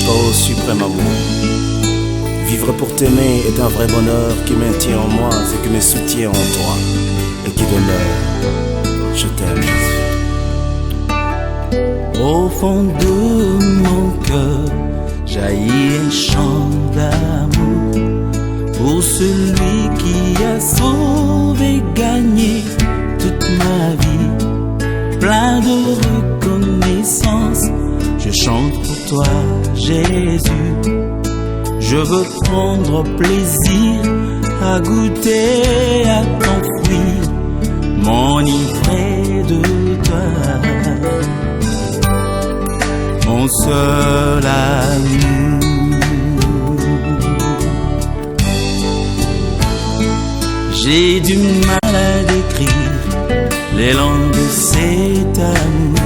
Ô suprême amour, vivre pour t'aimer est un vrai bonheur qui maintient en moi ce qui me soutient en toi et qui demeure. Je t'aime, Jésus. Au fond de mon cœur jaillit un chant d'amour pour celui qui a sauvé, gagné toute ma vie. Plein de reconnaissance, je chante pour toi, Jésus. Je veux prendre plaisir à goûter à ton fruit, m'enivrer de toi, mon seul amour. J'ai du mal à décrire l'élan de cet amour.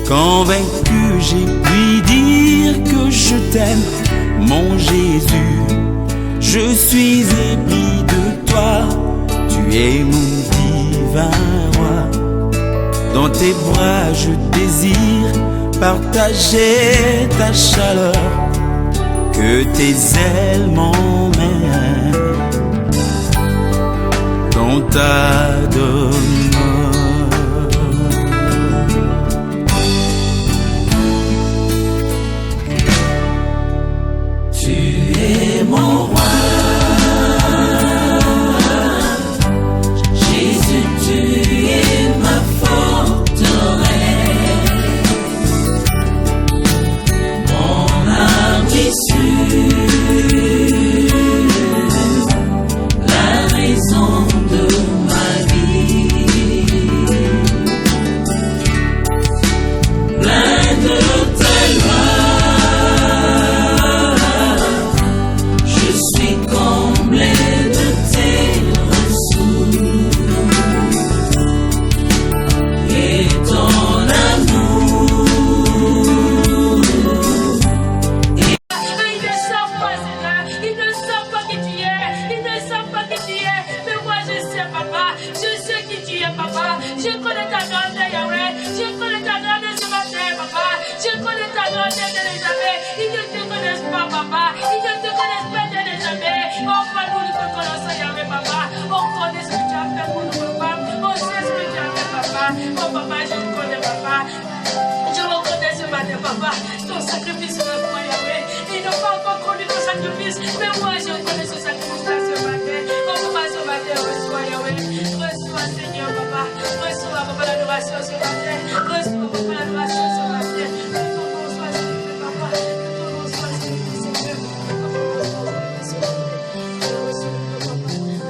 Convaincu, j'ai pu dire que je t'aime, mon Jésus. Je suis épris de toi, tu es mon divin roi. Dans tes bras je désire partager ta chaleur, que tes ailes m'emmènent dans ta demeure. Tu es mon roi, Jésus, tu es ma forteresse, mon arme sûre, la raison de ma vie, plein de ta loi, je suis comblé de tes ressources et ton amour. Ils ne savent pas, Seigneur. Ils ne savent pas qui tu es. Ils ne savent pas qui tu es. Mais moi, je sais, papa. Je sais qui tu es, papa. Je connais ta grandeur, Yahweh. Je connais ta grandeur ce matin, papa. Je connais ta grandeur de les jamais. Ils ne te connaissent pas, papa. Ils ne te connaissent pas de les jamais. Oh, pas nous te connaissons, Yahweh, papa. On connaît ce que tu as fait pour nous, papa. On sait ce que tu as fait, papa. Oh, papa, je te connais, papa. Je reconnais ce matin, papa, ton sacrifice de moi, Yahweh. Ils n'ont pas encore connu ton sacrifice, mais moi, je connais ce sacrifice-là ce matin. Oh, papa, ce matin, reçois, Yahweh. Reçois, Seigneur, papa. Reçois, papa, l'adoration ce matin. Reçois, papa, l'adoration ce matin. Que ton nom soit célébré, papa. Que ton nom soit célébré, Seigneur.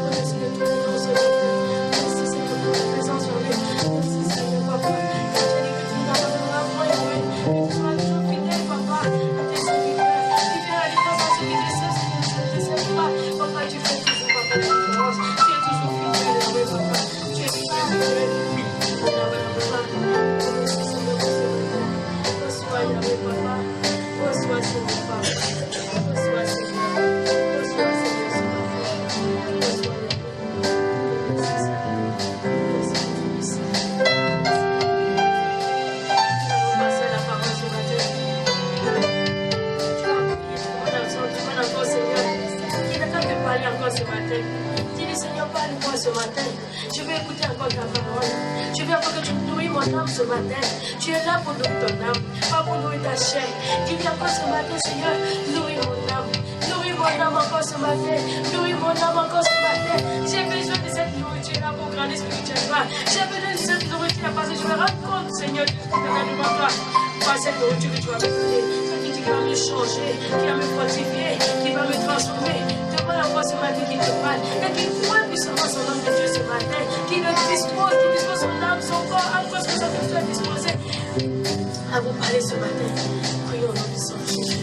Merci de ton nom, Seigneur. Merci, Seigneur, pour ta présence, Yahweh. Merci, Seigneur, papa. Ce matin, dis-lui Seigneur, parle-moi ce matin. Je vais écouter encore ta parole. Je veux encore que tu nourris mon âme ce matin. Tu es là pour nourrir ton âme, pas pour nourrir ta chair. Dis-lui encore ce matin, Seigneur, nourris mon âme. Nourris mon âme encore ce matin. Nourris mon âme encore ce matin. J'ai besoin de cette nourriture là pour grandir spirituellement. J'ai besoin de cette nourriture parce que je me rends compte, Seigneur, de ce que tu as demandé à toi. Pas cette nourriture que tu vas me donner. Qui va me changer, qui va me fortifier, qui va me transformer. Demande à moi ce matin qui te parle et qui voit puissamment son âme de Dieu ce matin, qui dispose son âme, son corps, à cause que ça te soit disposé à vous parler ce matin. Prions au nom du Seigneur Jésus.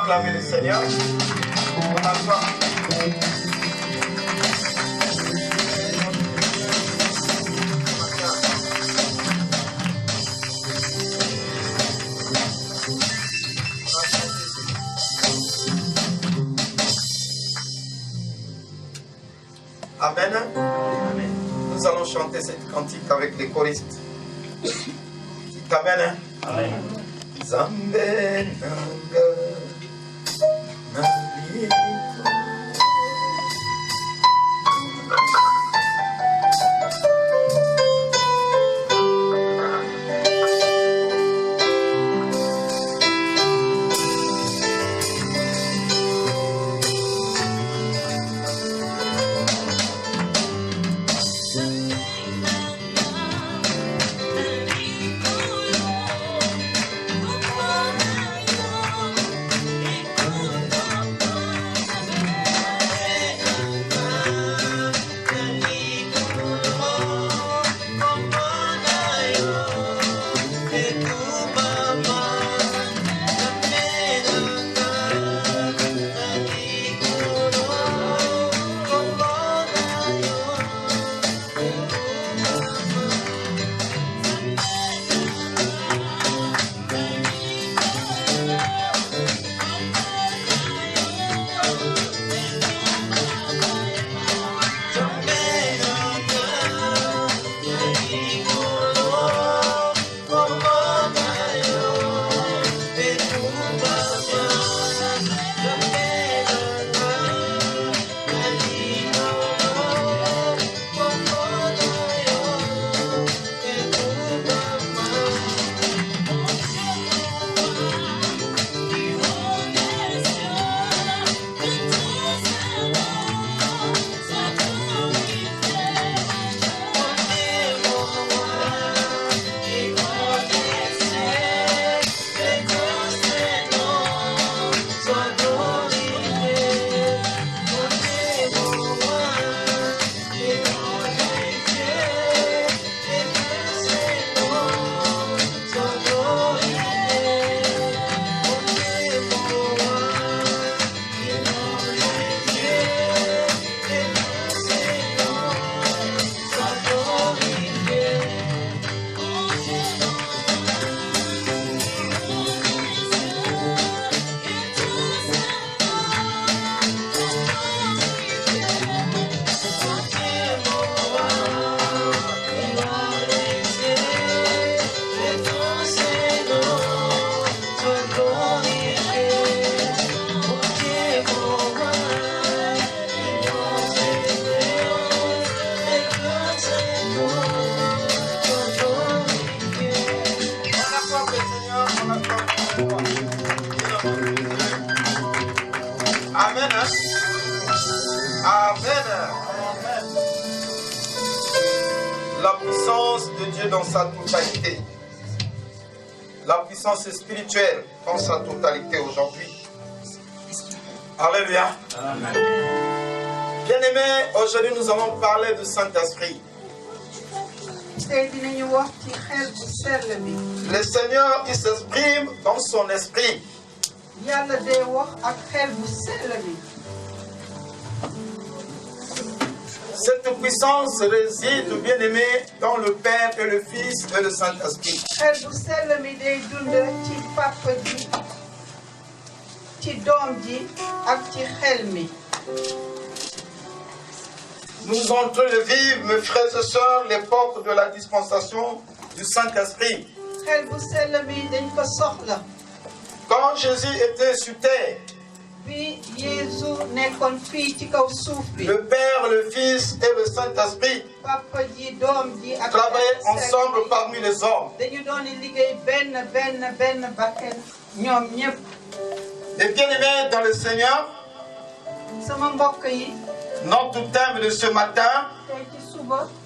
acclamer le Seigneur. On acclame. Amen. Amen. Nous allons chanter cette cantique avec les choristes. Amen. Amen. Zambe nanga naliko. Amen. Amen. La puissance de Dieu dans sa totalité. La puissance spirituelle dans sa totalité aujourd'hui. Alléluia. Amen. Bien-aimés, aujourd'hui nous allons parler du Saint-Esprit. Le Seigneur, il s'exprime dans son esprit. Cette puissance réside, bien-aimé, dans le Père et le Fils et le Saint-Esprit. Nous sommes en train de vivre, mes frères et sœurs, l'époque de la dispensation du Saint-Esprit. Quand Jésus était sur terre, le Père, le Fils et le Saint-Esprit travaillaient ensemble parmi les hommes. Et bien-aimés dans le Seigneur, notre thème de ce matin,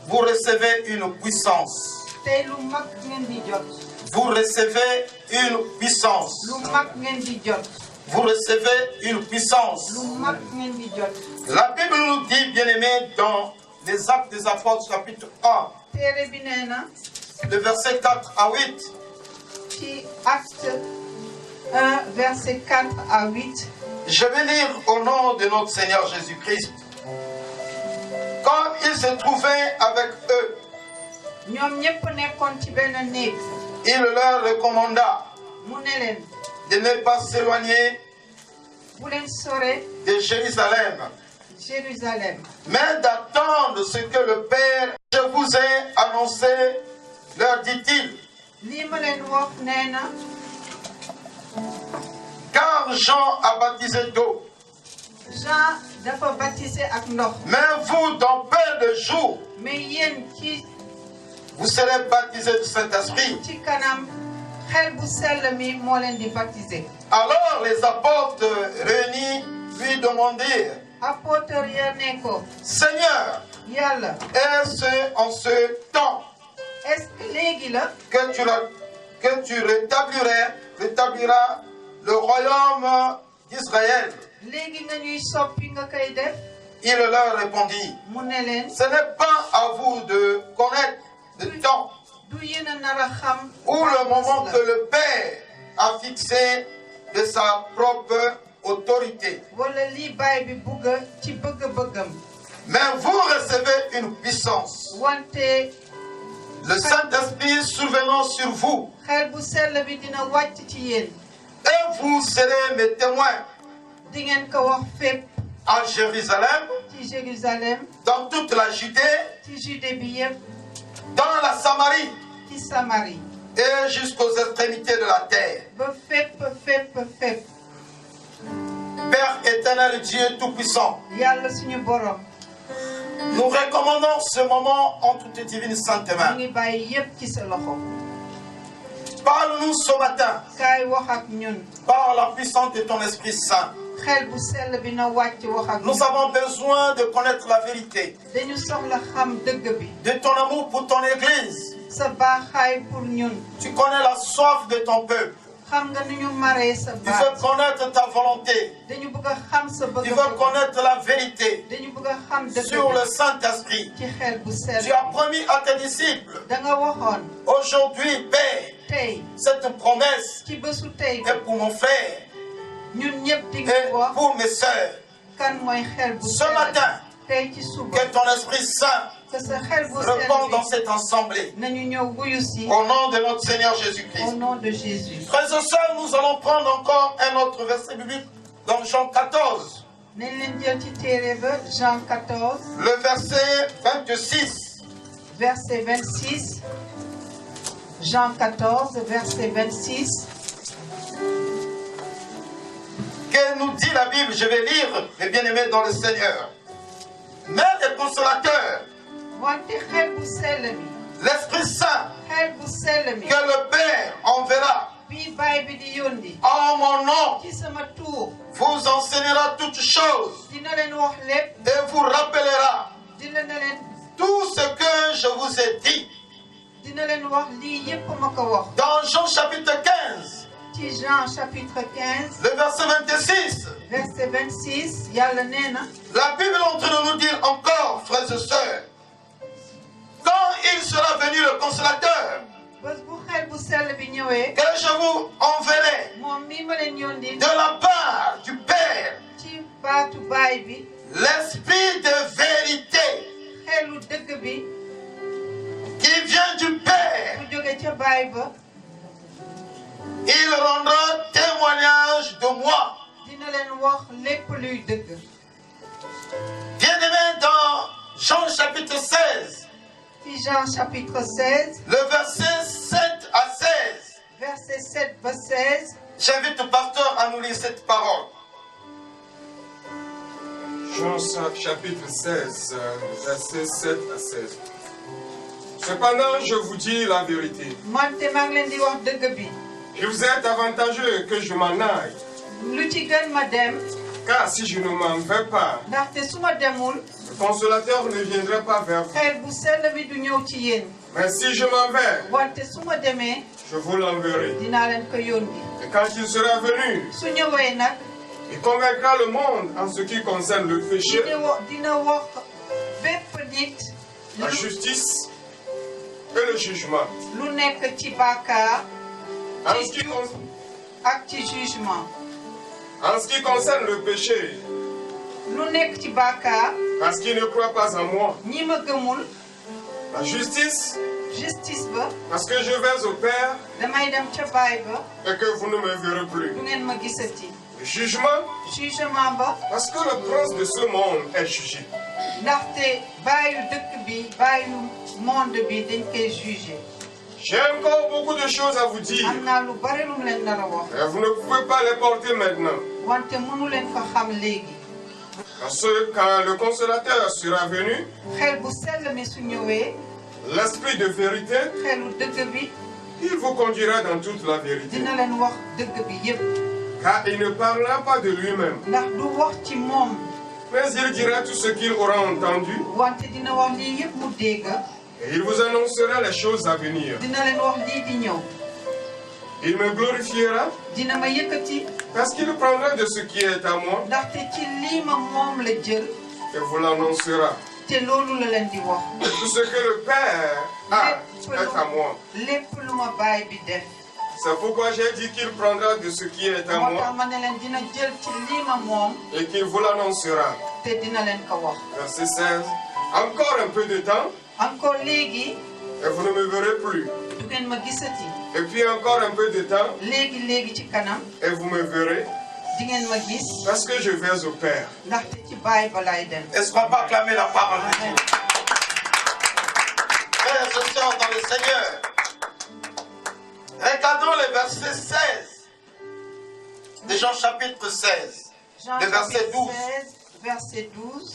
vous recevez une puissance. Vous recevez une puissance. Vous recevez une puissance. La Bible nous dit, bien-aimés, dans les Actes des Apôtres, chapitre 1, le verset 4 à 8. 1, versets 4 à 8. Je vais lire au nom de notre Seigneur Jésus-Christ. Quand il se trouvait avec eux, ñoom ñépp nekkoon ci benn néeg. il leur recommanda mu ne leen de ne pas s'éloigner bu leen sore de Jérusalem, Jérusalem, mais d'attendre ce que le Père, je vous ai annoncé, leur dit-il. lii ma leen wax nee na Car Jean a baptisé d'eau, Jean dafa baptisé ak ndox. mais vous, dans peu de jours, mais yéen ci vous serez baptisés du Saint-Esprit. ci kanam xel bu sell mi moo leen di baptisé. Alors les apôtres réunis lui demandirent, apôtre ya ne ko Seigneur, yàlla est-ce en ce temps est-ce que léegi la que tu rétabliras le royaume d'Israël? léegi nga ñuy soppi nga koy def. Il leur répondit, mu ne leen ce n'est pas à vous de connaître le temps du yéen a nar a xam ou le moment que le Père a fixé de sa propre autorité. wala lii baay bi bugg ci bëgg-bëggam. Mais vous recevez une puissance. wante Le Saint-Esprit survenant sur vous, xel bu sell bi dina wàcc ci yéen. et vous serez mes témoins di ngeen ko wax fépp à Jérusalem, ci Jérusalem, dans toute la Judée, ci Judée bi yépp, dans la Samarie ci Samarie, et jusqu'aux extrémités de la terre. ba fépp fépp fépp. Père éternel, Dieu Tout-Puissant, yàlla suñu borom nous recommandons ce moment entre tes divines saintes mu mains. ngi bàyyi yépp ci sa loxo. Parle-nous ce matin kaay wax ak ñun. par la puissance de ton Esprit Saint. xel bu sell bi na wàcc wax ak Nous ñun. avons besoin de connaître la vérité, dañu soxla xam dëgg bi. de ton amour pour ton Église. sa baaxaay pour ñun. Tu connais la soif de ton peuple. xam nga nu ñu maree sa Tu baax. veux connaître ta volonté. dañu bëgg a xam sa Tu bëgg. veux connaître la vérité dañu bëgg a xam dëgg sur le bi Saint-Esprit. ci xel bu sell. Tu as promis à tes disciples, da nga waxoon aujourd'hui, Père, tey cette promesse ci bésu tey est pour mon frère ñun ñëpp di nga et wax pour mes sœurs. kan mooy xel bu Ce sell. matin, tey ci suba que ton Esprit Saint que sa xel bu répond sell dans bi cette assemblée. nañu ñëw wuyu si Au nom de notre Seigneur au Jésus-Christ. nom de Jésus. Frères et sœurs, nous allons prendre encore un autre verset biblique dans Jean 14, nañ leen jël ci téere ba Jean 14 le verset 26. verset 26. Jean 14 verset 26. Que nous dit la Bible? Je vais lire, mes bien-aimés dans le Seigneur. Mais le consolateur, wante xel bu sell bi l'Esprit Saint, xel bu sell mi que le Père enverra bii baay bi di yónni en mon nom, ci sama tuur vous enseignera toutes choses dina leen wax lépp. et vous rappellera dina leen tout ce que je vous ai dit. dina leen wax lii yépp ma ko wax. Dans Jean chapitre 15, ci Jean chapitre 15 le verset 26, verset 26 yàlla nee na la Bible est en train de nous dire encore, frères et sœurs, quand il sera venu le consolateur, bés bu xel bu sell bi ñëwee que je vous enverrai moom mii ma leen yónni de la part du Père, ci baatu baay bi l'Esprit de vérité xelu dëgg bi qui vient du Père. bu jóge ca baay ba Il rendra témoignage de moi. dina leen wax lépp luy dëgg. Bien-aimés, dans Jean chapitre 16, ci Jean chapitre 16 le verset 7 à 16, verset 7 ba 16 j'invite le pasteur à nous lire cette parole. Jean chapitre 16, versets 7 à 16. Cependant, je vous dis la vérité. mante maa ngi leen di wax dëgg bi Il vous est avantageux que je m'en aille. lu ci gën ma dem Car si je ne m'en vais pas, ndaxte su ma demul le consolateur ne viendra pas vers vous. xel bu sell bi du ñëw ci yéen. Mais si je m'en vais, wante su ma demee je vous l'enverrai. dinaa leen ko yónni. Et quand il sera venu, su ñëwee nag il convaincra le monde en ce qui concerne le péché, dina wax bépp nit la justice et le jugement. lu nekk ci bàkkaar En ce qui concerne ak ci jugement. En ce qui concerne le péché, lu nekk ci bàkkaar. parce qu'il ne croit pas en moi. ñi ma gëmul. La justice, ba. parce que je vais au Père. damay dem ca baay ba. Et que vous ne me verrez plus. du ngeen ma gisati. Le jugement, ba. parce que le prince de ce monde est jugé. ndaxte baayu dëkk bi baayu monde bi dañ koy jugé. J'ai encore beaucoup de choses à vous dire. am naa lu bare lu mu leen nar a wax. Et vous ne pouvez pas les porter maintenant. wante mënu leen ko xam léegi. Parce que quand le consolateur sera venu, xel bu sell mi su ñëwee. l'esprit de vérité, xelu dëgg bi. il vous conduira dans toute la vérité. dina leen wax dëgg bi yépp. Car il ne parlera pas de lui-même. ndax du wax ci moom. Mais il dira tout ce qu'il aura entendu. wante dina wax lii yépp mu dégg. Et il vous annoncera les choses à venir. dina leen wax lii di ñëw. Il me glorifiera. dina ma yëkkati. Parce qu'il prendra de ce qui est à moi. ndaxte ci lii ma moom la jël. Et vous l'annoncera. te loolu la leen di wax. Tout ce que le Père a est à moi. lépp lu ma baay bi def. C'est pourquoi j'ai dit qu'il prendra de ce qui est à moo moi. tax ma ne leen dina jël ci lii ma moom. Et qu'il vous l'annoncera. te dina leen ko wax. Verset 16. Encore un peu de temps. encore léegi. Et vous ne me verrez plus. du ngeen ma gisati. Et puis encore un peu de temps. léegi ci kanam. Et vous me verrez. di ngeen ma gis. Parce que je vais au Père. ndaxte ci baay ba laay dem. Est-ce qu'on va acclamer la parole de Dieu? Frères et sœurs dans le Seigneur, regardons le verset 16 de Jean chapitre 16, le verset 12. verset 12.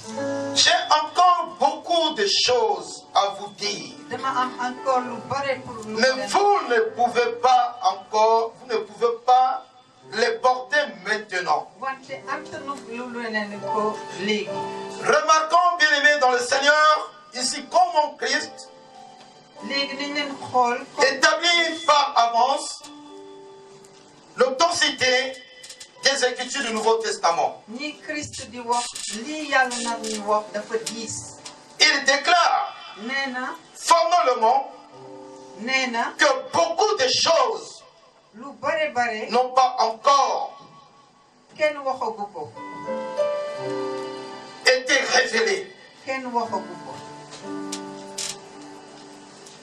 J'ai encore beaucoup de choses à vous dire. dama am encore lu bare pour lu Mais vous ne pouvez pas encore, vous ne pouvez pas les porter maintenant. wante antanu lu leen ko léegi. Remarquons, bien-aimés dans le Seigneur, ici comment Christ léegi nañ leen xool. établit par avance l'authenticité des Écritures du Nouveau Testament. ni Christ di wax lii yàlla nar ñu wax dafa diis. Il déclare nee na. formellement nee na. que beaucoup de choses lu bare. n'ont pas encore kenn waxagu ko. été révélées. kenn waxagu ko.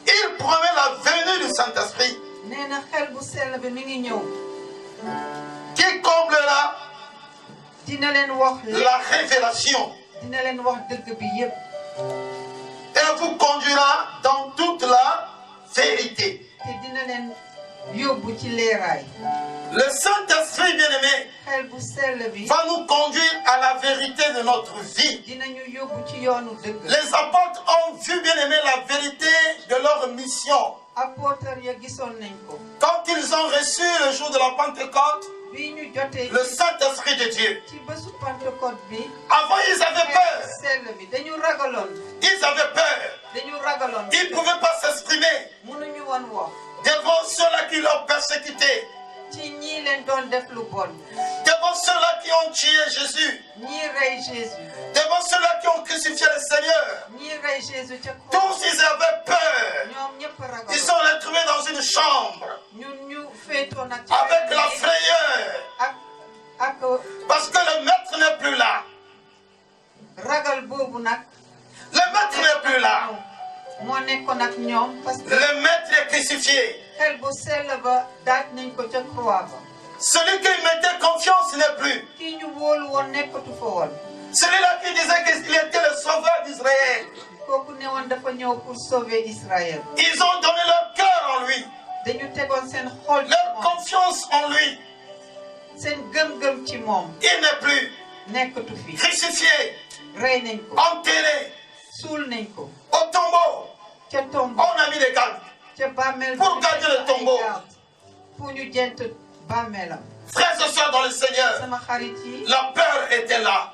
Il promet la venue du Saint-Esprit nee na xel bu sell bi mi ngi ñëw. qui comblera dina leen wax la révélation dina leen wax dëgg bi yépp. et vous conduira dans toute la vérité. te dina leen yóbbu ci leeraay. Le Saint-Esprit bien-aimé xel bu sell bi. va nous conduire à la vérité de notre vie. dinañu yóbbu ci yoonu dëgg. Les apôtres ont vu bien-aimé la vérité de leur mission. apôtre ya gisoon nañ ko. Quand ils ont reçu le jour de la Pentecôte, bi ñu jotee. le Saint-Esprit de Dieu. ci bésu Pentecôte bi. Avant, ils avaient peur. sell bi dañu ragaloon. Ils avaient peur. dañu ragaloon. Ils ne pouvaient pas s'exprimer mënuñu woon wax. devant ceux-là qui l'ont persécuté, ci ñii leen doon def lu bon. devant ceux-là qui ont tué Jésus, ñii rey Jésus. devant ceux-là qui ont crucifié le Seigneur. ñii rey Jésus ca croix. Tous, ils avaient peur. ñoom ñëpp ragaloon. Ils sont retrouvés dans une chambre ñun ñu féetoon ak. avec la frayeur ak parce que le maître n'est plus là. ragal boobu nag. Le maître n'est plus là. moo nekkoon ak ñoom parce que. Le maître est crucifié. xel bu sell ba daaj nañ ko ca croix ba. Celui qui mettait confiance n'est plus. kii ñu wóolu woon nekkatu fa woon. Celui-là qui disait qu'il était le sauveur d'Israël. kooku ne woon dafa ñëw pour sauver Israël. Ils ont donné leur cœur en lui, dañu tegoon seen xol ci leur moom. confiance en lui. seen gëm-gëm ci moom. Il n'est plus nekkatu fi. crucifié, rey nañ ko. enterré suul nañ ko. au tombeau. ca tombeau. On a mis des gardes. ca bàmmeel. Pour garder le tombeau. pour ñu jent bàmmeelam. Frères et sœurs dans le Seigneur, sama xarit yi. la peur était là.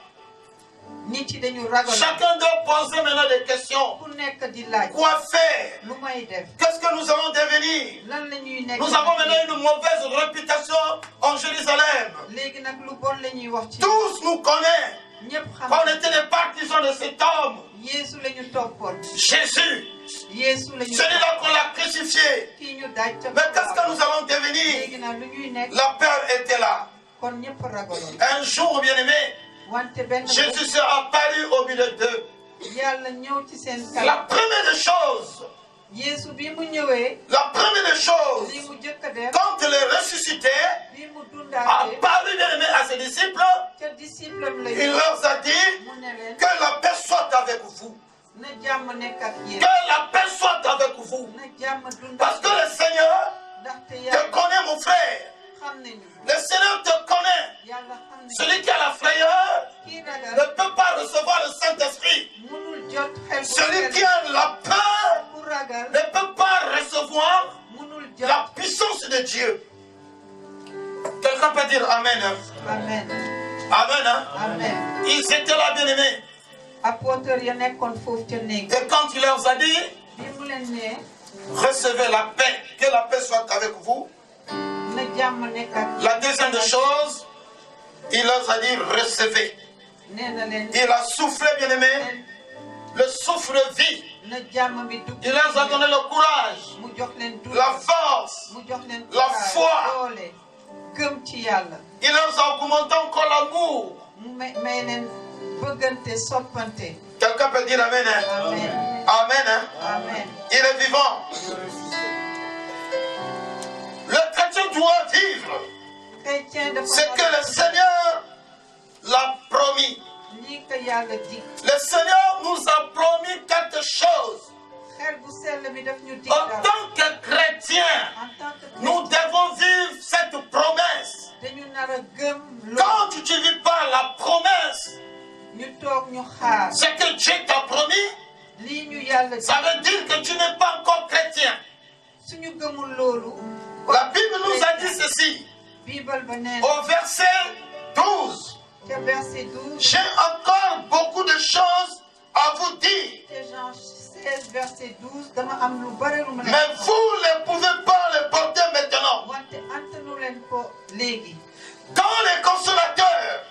nit yi dañu ragaloon. Chacun doit poser maintenant des questions. ku nekk di laaj. Quoi faire? lu may def. Qu'est-ce que nous allons devenir? lan la ñuy nekk. Nous avons maintenant une mauvaise réputation en Jérusalem. léegi nag lu bon la ñuy wax ci. Tous nous connaissent. ñëpp xam On était les partisans de cet homme. Yeesu lañu toppoon. Jésus, Yeesu lañu celui-là qu'on l'a crucifié. kii ñu daaj ca Mais qu'est-ce que nous allons léegi devenir? nag lu ñuy nekk La peur était là. kon ñëpp ragaloon. Un jour, bien-aimé, wante benn Jésus s'est apparu au milieu d'eux. yàlla ñëw ci seen La kanam. première des choses, Yeesu bi mu ñëwee la première des choses, li mu jëkk a def quand il est ressuscité, bi mu a dundaatee apparu bien-aimé à ses disciples, ca disciple am la il leur a dit mu ne leen que la paix soit avec vous. na jàmm nekk ak yéen. Que la paix soit avec vous. na jàmm Parce que dundaatee le Seigneur ndaxte te yàlla connaît, mon frère. xam nañu. Le Seigneur te connaît. yàlla xam nañu. Celui qui a la frayeur kii ne ragal peut pas recevoir le Saint-Esprit. mënul jot xel bu Celui sell. qui a la peur ku ragal ne peut pas recevoir mënul la jot. puissance de Dieu. Quelqu'un peut dire Amen. amen Amen. Hein? amen. Ils étaient là, bien-aimés. apôtre ya nekkoon foofu ca néeg. Et quand il leur a dit, bi mu leen ne recevez la paix, que la paix soit avec vous. na jàmm nekk ak. La deuxième des choses, il leur a dit, recevez. nee na leen Il a soufflé, bien-aimé, le souffle de vie. na jàmm bi dugg. Il leur a donné le courage, mu jox leen doole. la force. mu jox leen la courage, foi. doole gëm ci yàlla. Il leur a augmenté encore l'amour. mu may leen bëggante soppante. Quelqu'un peut dire Amen. Hein? amen Amen. Hein? amen. Il est vivant. Le chrétien doit vivre chrétien dafa ce que le Seigneur l'a promis. lii ko yàlla dig. Le Seigneur nous a promis quelque chose. xel bu sell bi daf ñu dig En dara. tant que chrétiens, en tant que nous devons vivre cette promesse. dañu nar a gëm loolu. Quand tu ne vis pas la promesse, ñu toog ñu xaar. ce que Dieu t'a promis, lii ñu yàlla dig. ça veut dire que tu n'es pas encore chrétien. suñu gëmul loolu. La Bible nous a dit ceci, Bible ba nee na au verset 12. ca verset 12. J'ai encore beaucoup de choses à vous dire, ca Jean 16 verset 12 dama am lu bare lu ma leen. mais vous ne pouvez pas les porter maintenant. wante antanu leen ko léegi. Quand le consolateur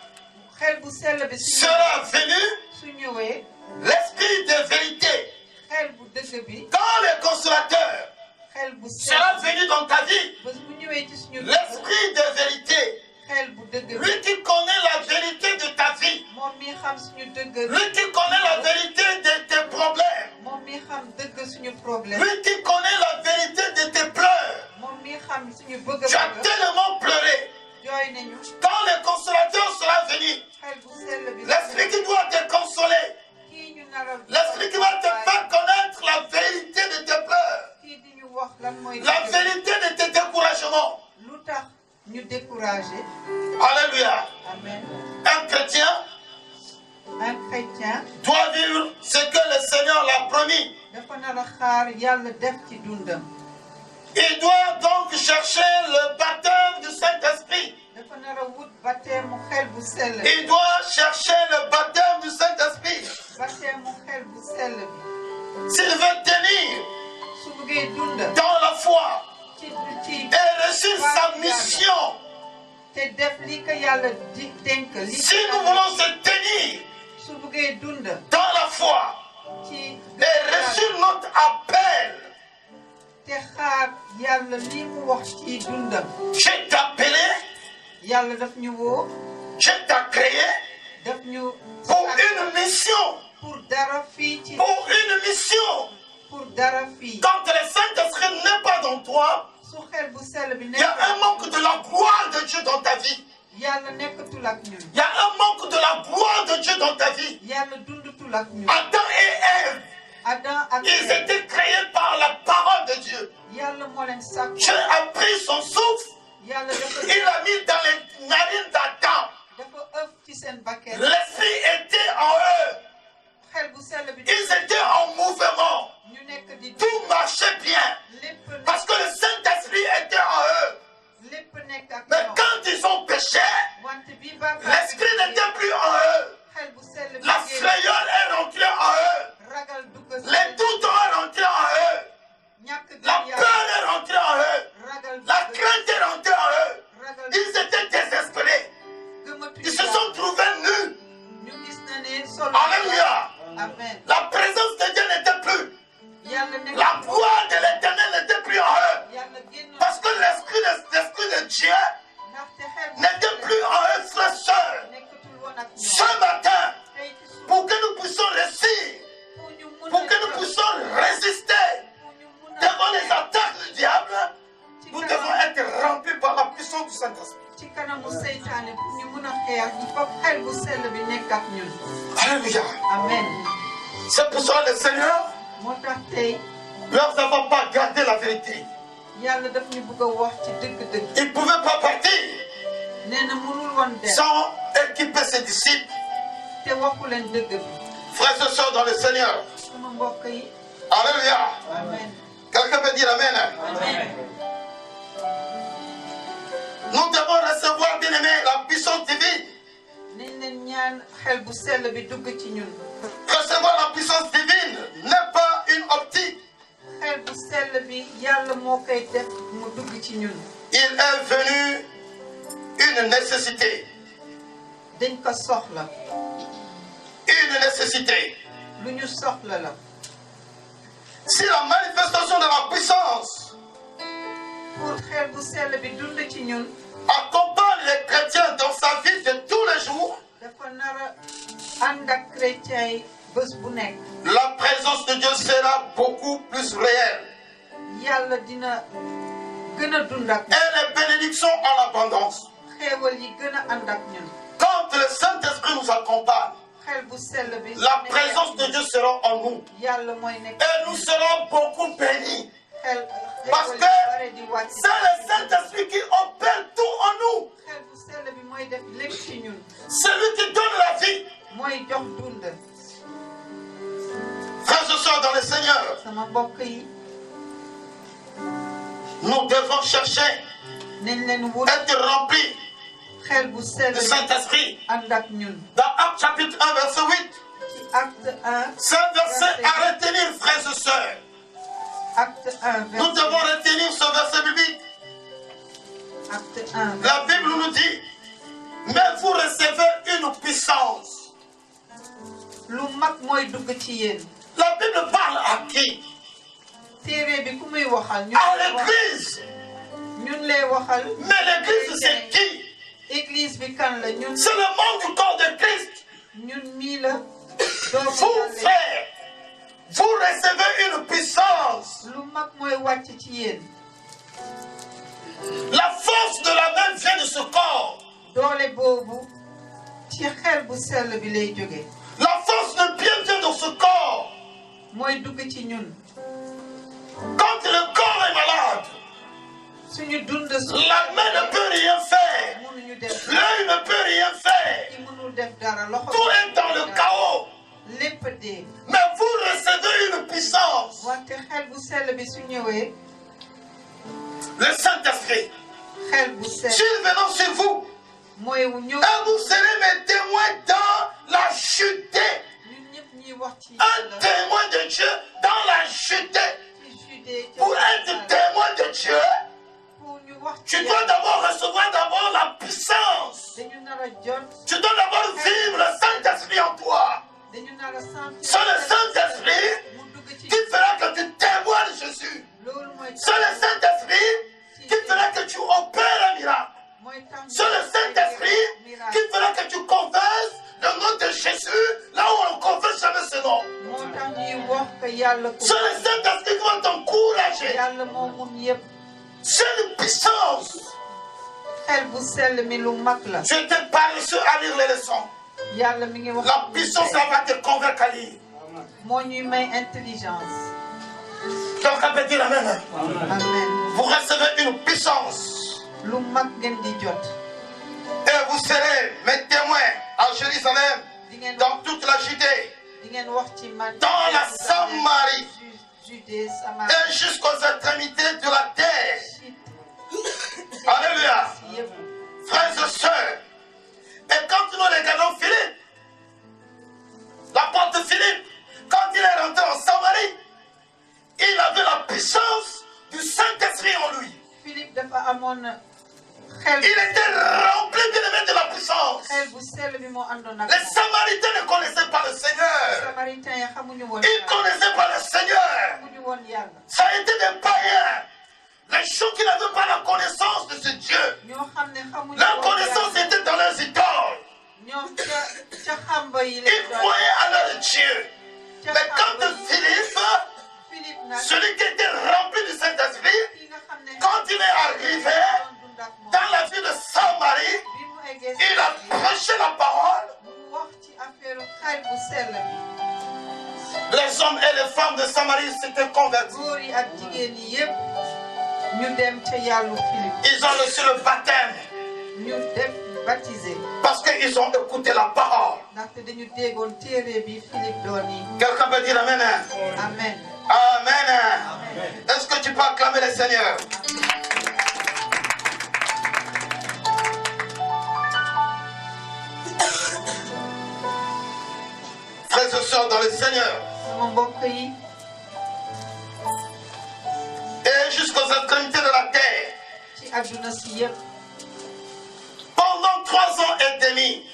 xel bu sell bi su sera venu, su ñëwee. l'esprit de vérité, xel bu dëgg bi. quand le consolateur xel bu sera sell. venu dans ta vie, bés bu ñëwee ci suñu. l'esprit de vérité, xel bu dëgg bi. lui qui connaît la vérité de ta vie, moom mi xam suñu dëgg. lui qui connaît la vérité de tes problèmes, moom mi xam dëgg suñu problème. lui qui connaît la vérité de tes pleurs. moom mi xam suñu Tu as bëgg-bëgg. tellement pleuré. jooy nañu. Quand le consolateur sera venu, xel bu sell bi. l'esprit qui doit te consoler, kii ñu nar a. l'esprit qui va te faire connaître la vérité de tes pleurs, kii di ñu wax lan mooy. la dëgg. vérité de tes découragements. lu tax ñu découragé. Alléluia. amen. Un chrétien un chrétien doit vivre ce que le Seigneur l'a promis. dafa nar a xaar yàlla def ci dundam. Il doit donc chercher le baptême du Saint-Esprit. dafa nar a wut baptême mu xel bu sell. Il doit chercher le baptême du Saint-Esprit. baptême mu xel bu sell bi. S'il veut tenir su bëggee dund. dans la foi ci et réussir sa mission, te def li ko yàlla di dénk. li si nous voulons se tenir su bëggee dund. dans la foi ci et réussir notre appel, te xaar yàlla li mu wax ci dundam. je t'ai appelé, yàlla daf ñu woo. je t'ai créé daf ñu. pour une mission, pour dara fii ci. pour une mission. pour dara fii. Quand le Saint-Esprit n'est pas dans toi, su xel bu sell bi il y a un manque de la gloire de Dieu dans ta vie. yàlla nekkatul ak ñun. Il y a un manque de la gloire de Dieu dans ta vie. yàlla dundutul ak ñun. Adam et Ève, Adam ak ils étaient créés par la parole de Dieu. yàlla moo leen sàkk. Dieu a pris son souffle, yàlla dafa il l'a mis dans les narines d'Adam. dafa ëf ci seen bakkan. L'esprit était en eux. xel bu sell bi. Ils étaient en mouvement. ñu nekk di. Tout marchait bien. lépp Parce que le Saint-Esprit était en eux. lépp nekk ak Mais ñoom. quand ils ont péché, wante bi bàkkaar l'Esprit n'était plus en eux. xel bu sell bi. La frayeur est rentrée en eux. ragal dugg si. Les doutes sont rentrés en eux. ñàkk La gëm peur yàlla. est rentrée en eux. ragal La dugg. crainte est rentrée en eux. ragal Ils étaient désespérés. gëmatuñu Ils se sont trouvés nus. ñu gis de Dieu n'était plus en eux, frères et sœurs. Ce matin, pour que nous puissions réussir, pour que nous puissions résister devant les attaques du diable, nous devons être remplis par la puissance du Saint-Esprit. Alléluia. Amen. C'est pour cela le Seigneur ne leur a pas gardé la vérité. Ils ne pouvaient pas partir sans équiper ses disciples. Frères et sœurs dans le Seigneur. Alléluia. Quelqu'un peut dire Amen. Amen. Nous devons recevoir, bien aimé, la puissance divine. Recevoir la puissance divine n'est pas une optique. Il est venu une nécessité. Une nécessité. Si la manifestation de la puissance accompagne les chrétiens dans sa vie de tous les jours, la présence de Dieu sera beaucoup plus réelle. Et les bénédictions en abondance. Quand le Saint-Esprit nous accompagne, la présence de Dieu sera en nous. Et nous serons beaucoup bénis. Parce que c'est le Saint-Esprit qui opère tout en nous. C'est lui qui donne la vie. Frères et sœurs dans le Seigneur, nous devons chercher être remplis du Saint-Esprit. Dans Actes chapitre 1 verset 8, c'est un verset à retenir, frères et sœurs. Nous devons retenir ce verset biblique. La Bible nous dit, mais vous recevez une puissance. La Bible parle à qui? À l'Église. Mais l'Église c'est qui? C'est le membre du corps de Christ. Vous, frères, vous recevez une puissance. La force de la main vient de ce corps. La force de bien vient de ce corps. Quand le corps est malade, la main ne peut rien faire. L'œil ne peut rien faire. Tout est dans le chaos. Mais vous recevez une puissance. Le Saint-Esprit. S'il venant sur vous, et vous serez mes témoins dans la chute. Un témoin de Dieu dans la chute. Pour être témoin de Dieu, tu dois d'abord recevoir la puissance. Tu dois d'abord vivre le Saint-Esprit en toi. C'est le Saint-Esprit qui fera que tu témoignes de Jésus. C'est le Saint-Esprit qui fera que tu opères un miracle. C'est le Saint-Esprit qui fera que tu confesses le nom de Jésus là où on ne confesse jamais ce nom. C'est le Saint-Esprit qui va t'encourager. C'est une puissance. J'étais paresseux à lire les leçons. La puissance là va te convaincre à lire. Quelqu'un peut dire Amen. Vous recevez une puissance. Et vous serez mes témoins à Jérusalem, dans toute la Judée, dans la Samarie et jusqu'aux extrémités de la terre. Alléluia. Frères et sœurs, et quand nous regardons Philippe, l'apôtre Philippe, quand il est rentré en Samarie, il avait la puissance du Saint-Esprit en lui. Il était rempli de la puissance. Les Samaritains ne connaissaient pas le Seigneur. Ils ne connaissaient pas le Seigneur. Ça a été des païens Les gens qui n'avaient pas la connaissance de ce Dieu, leur connaissance était dans leurs idoles. Ils croyaient à leur Dieu. Mais quand Philippe, celui qui était rempli du Saint-Esprit, quand il est arrivé dans la ville de Samarie, il a prêché la parole. Les hommes et les femmes de Samarie s'étaient convertis. Ils ont reçu le baptême parce qu'ils ont écouté la parole. Quelqu'un peut dire Amen. Amen. Amen. Est-ce que tu peux acclamer le Seigneur? Frères et sœurs dans le Seigneur, et jusqu'aux extrémités de la terre, pendant 3 ans et demi,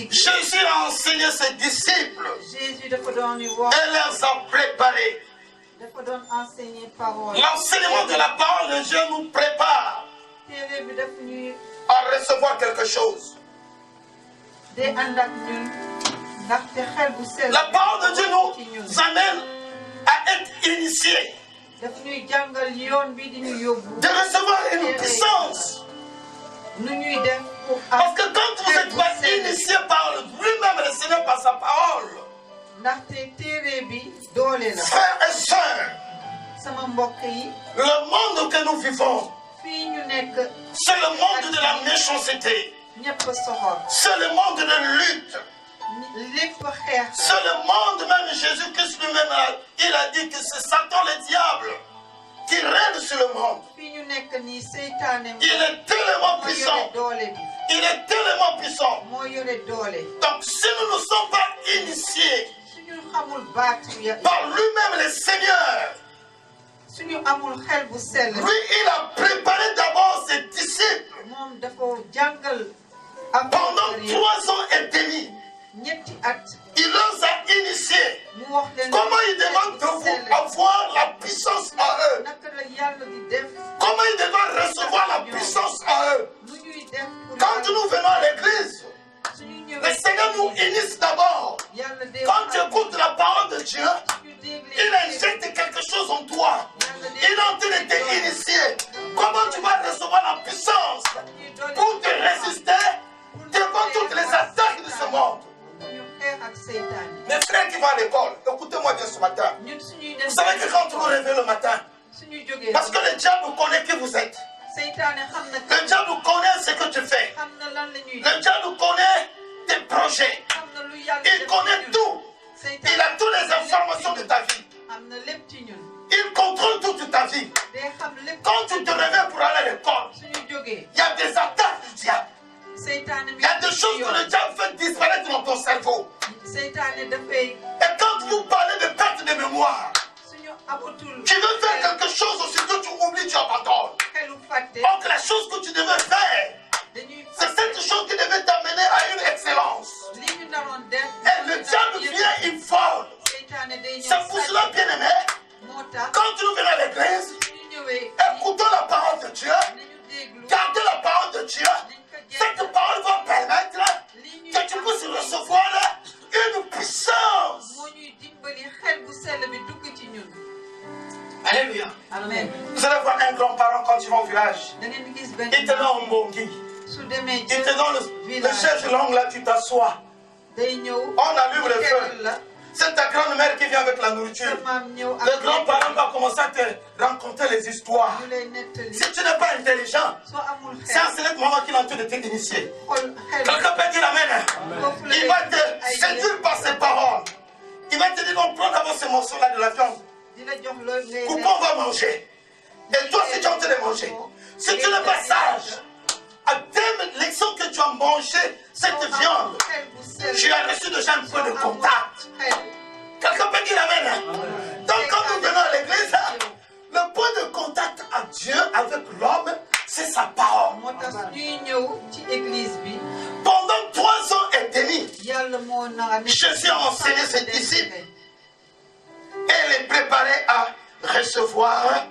Jésus a enseigné ses disciples et les a préparés. L'enseignement de la parole de Dieu nous prépare à recevoir quelque chose. La parole de Dieu nous amène à être initiés, de recevoir une puissance. Parce que quand vous n'êtes pas initié par lui-même, le Seigneur, par sa parole, frères et sœurs, le monde que nous vivons, c'est le monde de la méchanceté, c'est le monde de lutte, c'est le monde, même Jésus-Christ lui-même, il a dit que c'est Satan le diable qui règne sur le monde. Il est tellement puissant. Il est tellement puissant. Donc si nous ne sommes pas initiés par lui-même le Seigneur, lui il a préparé d'abord ses disciples pendant 3 ans et demi. Il les a initiés. Comment ils demandent avoir la puissance en eux? Comment ils doivent recevoir la puissance en eux? Quand nous venons à l'église, le Seigneur nous initie d'abord. Quand tu écoutes la parole de Dieu, il injecte quelque chose en toi. Il est en train de t'initier. Comment tu vas recevoir la puissance pour te résister devant toutes les attaques de ce monde? Mes frères qui vont à l'école, écoutez-moi bien ce matin. Vous savez que quand vous vous réveillez le matin, parce que le diable connaît qui vous êtes. Le diable connaît ce que tu fais. Le diable connaît tes projets. Il connaît tout. Il a toutes les informations de ta vie. Il contrôle toute ta vie. Quand tu te réveilles pour aller à l'école, il y a des attaques du diable. Il y a des choses que le diable fait disparaître dans ton cerveau. Et quand vous parlez de perte de mémoire, tu veux faire quelque chose, aussitôt tu oublies, tu abandonnes. Donc la chose que tu devais faire, c'est cette chose qui devait t'amener à une excellence. Et le diable vient, il vole. C'est pour cela, bien aimé, quand nous venons à l'église, écoutons la parole de Dieu, gardez la parole de Dieu. Cette parole va permettre que tu puisses recevoir une puissance. Alléluia. Amen. Vous allez voir un grand-parent quand il va au village. Il te donne un bongi. Il te donne le chaise longue là, tu t'assois. On allume le feu. C'est ta grand-mère qui vient avec la nourriture. Le grand-parent va commencer à te raconter les histoires. Si tu n'es pas intelligent, c'est un célèbre moment qu'il est en train de t'initier. Quelqu'un peut dire Amen. Il va te séduire par ses paroles. Il va te dire donc prends d'abord ce morceau-là de la viande. Coupons, on va manger. Et toi, si tu es en train de manger, si tu n'es pas sage, à dès l'exemple que tu as mangé cette viande, tu as reçu déjà un point de contact. Quelqu'un peut dire Amen. Donc quand nous venons à l'église, le point de contact à Dieu avec l'homme, c'est sa parole. Pendant 3 ans et demi, Jésus a enseigné ses disciples et les préparait à recevoir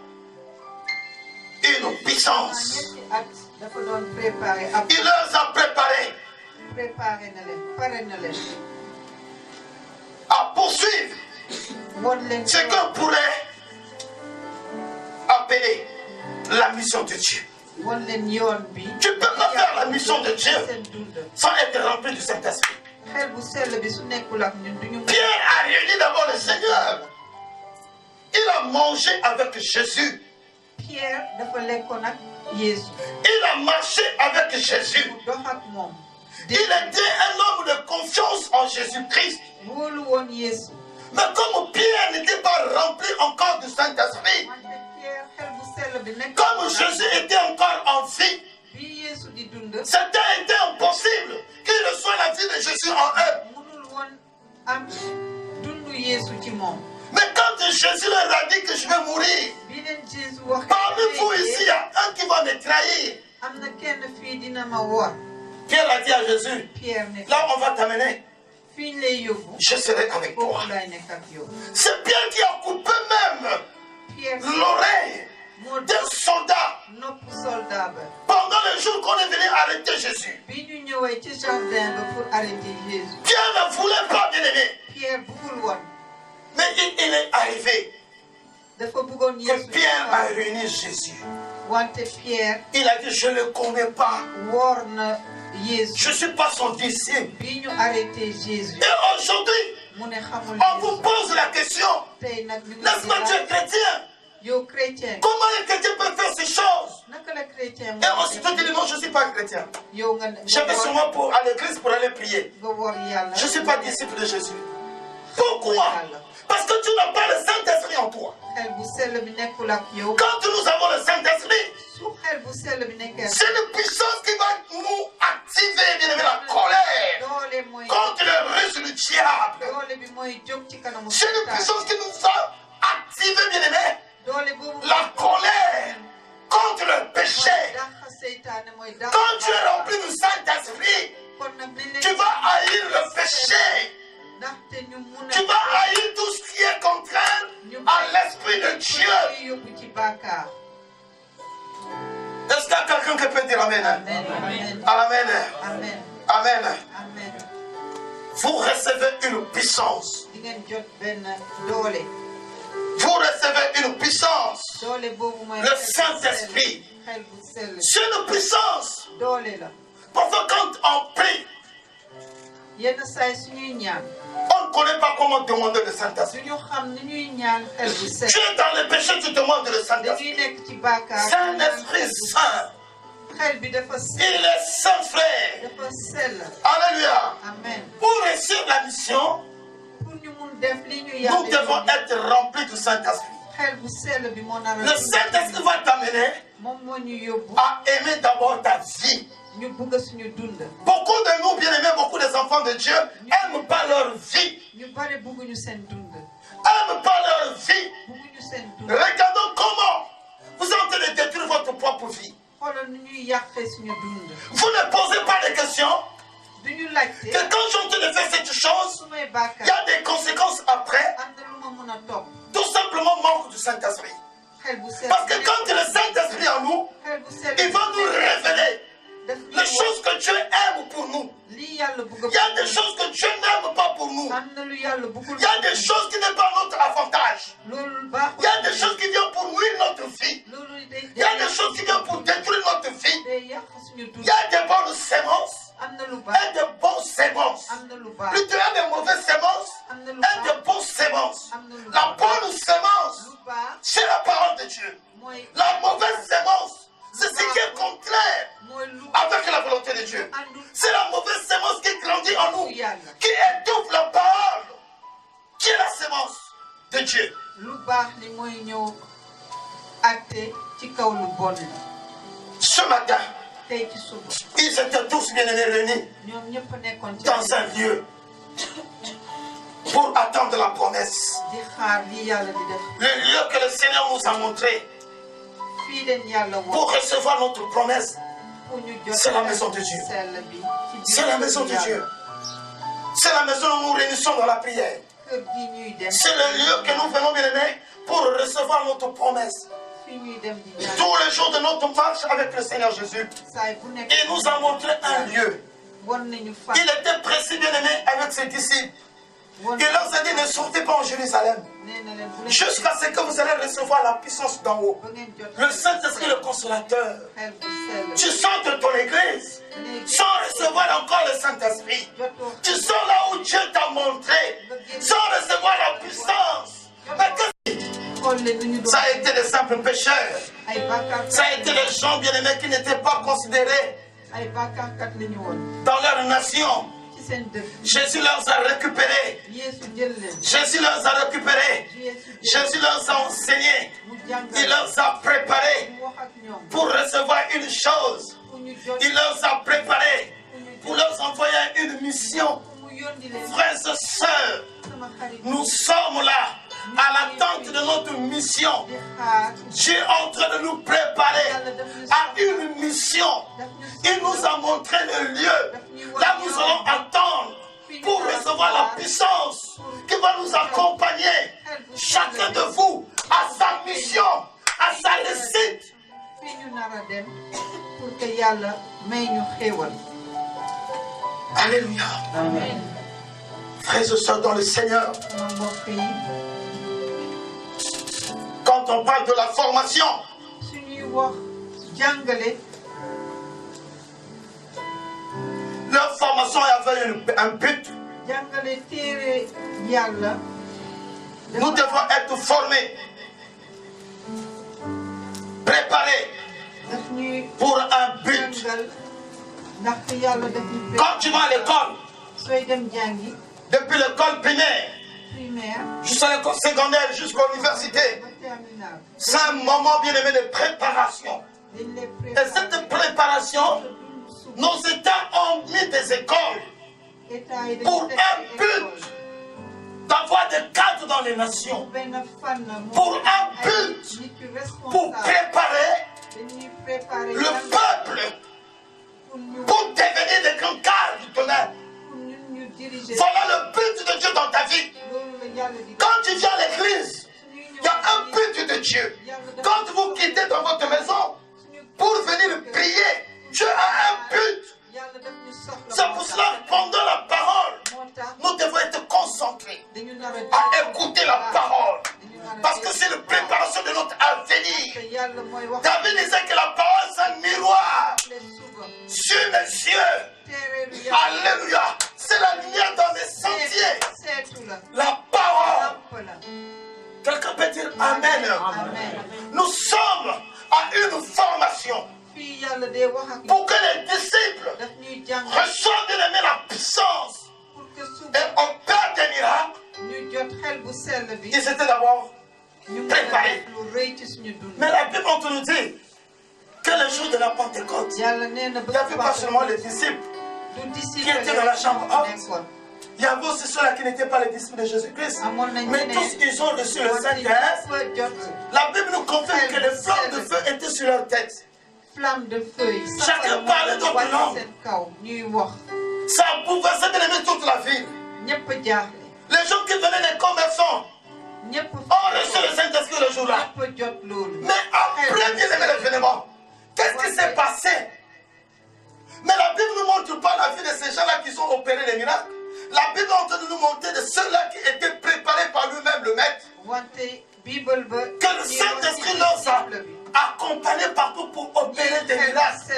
puissance. ñetti at dafa doon préparé ab Il les a préparés préparé na leen pare na leen à poursuivre won leen ce qu'on pourrait appeler la mission de Dieu. won leen yoon bi Tu peux pas faire la mission de Dieu seen dund sans être rempli du Saint-Esprit. xel bu sell bi su nekkul ak ñun duñu Pierre a réuni d'abord le Seigneur. Il a mangé avec Jésus. Pierre dafa lekkoon ak Yeesu Il a marché avec Jésus. mu dox ak moom Il était un homme de confiance en Jésus-Christ. wóolu woon Yeesu Mais comme Pierre n'était pas rempli encore du Saint-Esprit, wante Pierre xel bu sell bi nekk comme Jésus était encore en vie, bi Yeesu di dund c'était impossible qu'il reçoive la vie de Jésus en eux. mënul woon am dundu Yeesu ci moom Mais quand Jésus leur a dit que je vais mourir, bi leen Jéesu waxee parmi vous ici, il y a un qui va me trahir. am na kenn fii dina ma wor Pierre a dit à Jésus, Pierre ne là on va t'amener, fii ñu lay yóbbu je serai avec toi. foofu lay nekk ak yow C'est Pierre qui a coupé même Pierre l'oreille moo d'un soldat nopp soldat ba pendant le jour qu'on est venu arrêter Jésus. bi ñu ñëwee ci jardin ba pour arrêter Jésus Pierre ne voulait pas, bien aimé, Pierre bëggul woon mais il est arrivé dafa bëggoon que Yeesu Pierre a réuni Jésus. wante Pierre Il a dit, je ne le connais pas. woor na Yeesu Je ne suis pas son disciple. bi ñu arrêté Jésus Et aujourd'hui, mu ne xamul on vous Yeesu pose la question, tey nag ñu n'est-ce pas tu es chrétien? yow chrétien Comment un chrétien peut faire ces choses? naka la chrétien Et aussitôt tu dis non, je ne suis pas chrétien. yow nga Je vais souvent à l'église pour aller prier. nga woor yàlla Je ne suis pas disciple de Jésus. Pourquoi? Parce que tu n'as pas le Saint-Esprit en toi. xel bu sell bi nekkul ak yow Quand nous avons le Saint-Esprit, su xel bu sell bi nekkee c'est une puissance qui va nous activer, bien aimé, la colère doole mooy contre le ruse du diable. doole bi mooy jóg ci kanamu C'est une Satan. puissance qui nous va activer, bien aimé, doole boobu la colère contre le péché. dàq seytaane mooy dàq Quand tu es rempli du Saint-Esprit, kon nag dañ leen tu vas haïr le péché. ndaxte ñu mun Tu vas haïr tout ce qui est contraire à l'Esprit de Dieu. yóbbu ci bàkkaar Est-ce qu'il y a quelqu'un qui peut dire Amen? amen amen Amen. amen Amen. amen Vous recevez une puissance. di ngeen jot benn doole Vous recevez une puissance. doole boobu mooy Le Saint-Esprit. xel bu sell C'est une puissance. doole la Parfois, quand on prie, yenn saay suñuy ñaan on ne connaît pas comment demander le Saint-Esprit. duñu xam ni ñuy ñaan xel bu sell Tu es dans le péché, tu demandes le dañuy Saint-Esprit. nekk ci bàkkaar Saint-Esprit Saint. xel bi dafa sell Il est saint frère. dafa sell Alléluia. amen Pour réussir la mission, pour ñu mun def li ñu nous devons yàlla être remplis du Saint-Esprit. xel bu sell bi moo nar a Le Saint-Esprit va t'amener moom moo ñu yóbbu à aimer d'abord ta vie. ñu bëgg suñu dund Beaucoup de nous, bien aimés, beaucoup des enfants de Dieu, n'aiment pas leur vie. ñu bare bëgguñu seen dund N'aiment pas leur vie. bëgguñu seen dund Regardons comment vous êtes en train de détruire votre propre vie. xoolal nu ñuy yàqee suñu dund Vous ne posez pas de questions duñu laajte que quand je suis en train de faire cette chose, su may il y bàkkaar a des conséquences après, am na lu ma mun a topp tout simplement manque du Saint-Esprit. xel bu sell Parce que quand le Saint-Esprit est en nous, xel bu sell il va nous révéler def les choses que Dieu aime pour nous. lii yàlla bëgg Il y a des choses que Dieu n'aime pas pour nous. am na lu yàlla bëggul Il y a des choses qui n'est pas notre avantage. loolu baaxul Il y a des choses qui viennent pour nuire notre vie. loolu day Il y a des choses qui viennent pour détruire notre vie. day yàq suñu Il dund y a des bonnes semences am na lu et baax des bonnes semences. am na lu baax Plutôt il y a des mauvaises semences am na lu et des baax bonnes semences. am na lu La baax bonne semence, lu baax c'est la parole de Dieu. mooy La mauvaise semence, c'est ce qui est contraire mooy lu avec la volonté de Dieu. àndul C'est la mauvaise semence qui grandit en nous, yàlla qui étouffe la parole, qui est la semence de Dieu. lu baax li mooy ñëw àtte ci kaw lu bon li Ce matin, tey ci suba ils étaient tous bien réunis ñoom ñëpp nekkoon ci dans un lieu pour attendre la promesse. di xaar li yàlla di def Le lieu que le Seigneur nous a montré fii leen yàlla woon pour recevoir notre promesse. pour ñu jot C'est la maison de Dieu. sell bi ci biir C'est la maison de Dieu. C'est la maison où nous réunissons dans la prière. kër gi ñuy dem C'est le lieu que nous venons bien aimer pour recevoir notre promesse. tous les jours de notre marche avec le Seigneur Jésus. Il nous a montré un lieu. Il était pressé, bien aimé, avec ses disciples. Il leur a dit, ne sortez pas en Jérusalem jusqu'à ce que vous allez recevoir la puissance d'en haut. Le Saint-Esprit, le Consolateur. Tu sors de ton église sans recevoir encore le Saint-Esprit. Tu sors là où Dieu t'a montré sans recevoir la puissance. Mais que ça a été des simples pécheurs. Ça a été des gens, bien aimés, qui n'étaient pas considérés dans leur nation. Jésus leur a récupérés. Jésus leur a récupérés. Jésus leur a enseigné. Il leur a préparés pour recevoir une chose. Il leur a préparés pour leur envoyer une mission. Frères et sœurs, nous sommes là à l'attente de notre mission. Dieu est en train de nous préparer à une mission. Il nous a montré le lieu. Là, nous allons attendre pour recevoir la puissance qui va nous accompagner. Chacun de vous a sa mission, a sa réussite. Alléluia. Amen. Frères et sœurs dans le Seigneur, quand on parle de la formation, leur formation avait un but. Nous devons être formés, préparés pour un but. Quand tu vas à l'école, depuis l'école primaire, jusqu'à l'école secondaire, jusqu'à l'université, c'est un moment bien aimé de préparation. Et cette préparation, nos États ont mis des écoles pour un but d'avoir des cadres dans les nations, pour un but, pour préparer le peuple pour devenir des grands cadres du tonnerre. Voilà le but de Dieu dans ta vie. Quand tu viens à l'église, il y a un but de Dieu. Quand vous quittez dans votre maison pour venir prier, Dieu a un but. C'est pour cela que pendant la parole, nous devons être concentrés à écouter la parole. Parce que c'est la préparation de notre avenir. David disait que la parole c'est un miroir sur mes yeux. Alléluia. C'est la lumière dans mes sentiers. La parole. Quelqu'un peut dire Amen. Nous sommes à une formation pour que les disciples reçoivent bien aimé la puissance et opèrent des miracles. Ils étaient d'abord préparés. Mais la Bible nous dit que le jour de la Pentecôte, il n'y avait pas seulement les disciples qui étaient dans la chambre haute. Il y avait aussi ceux-là qui n'étaient pas les disciples de Jésus-Christ. Mais tous, ils ont reçu le Saint-Esprit. La Bible nous confirme que les flammes de feu étaient sur leur tête. Chacun parlait d'autres langues. Ça a bouleversé bien aimé toute la ville. Les gens qui venaient des commerçants ont reçu le Saint-Esprit le jour-là. Mais après bien aimé l'événement, qu'est-ce qui s'est passé? Mais la Bible ne nous montre pas la vie de ces gens-là qui ont opéré les miracles. La Bible est en train de nous montrer de ceux-là qui étaient préparés par lui-même, le Maître. Que le Saint-Esprit leur a accompagnés partout pour opérer des miracles.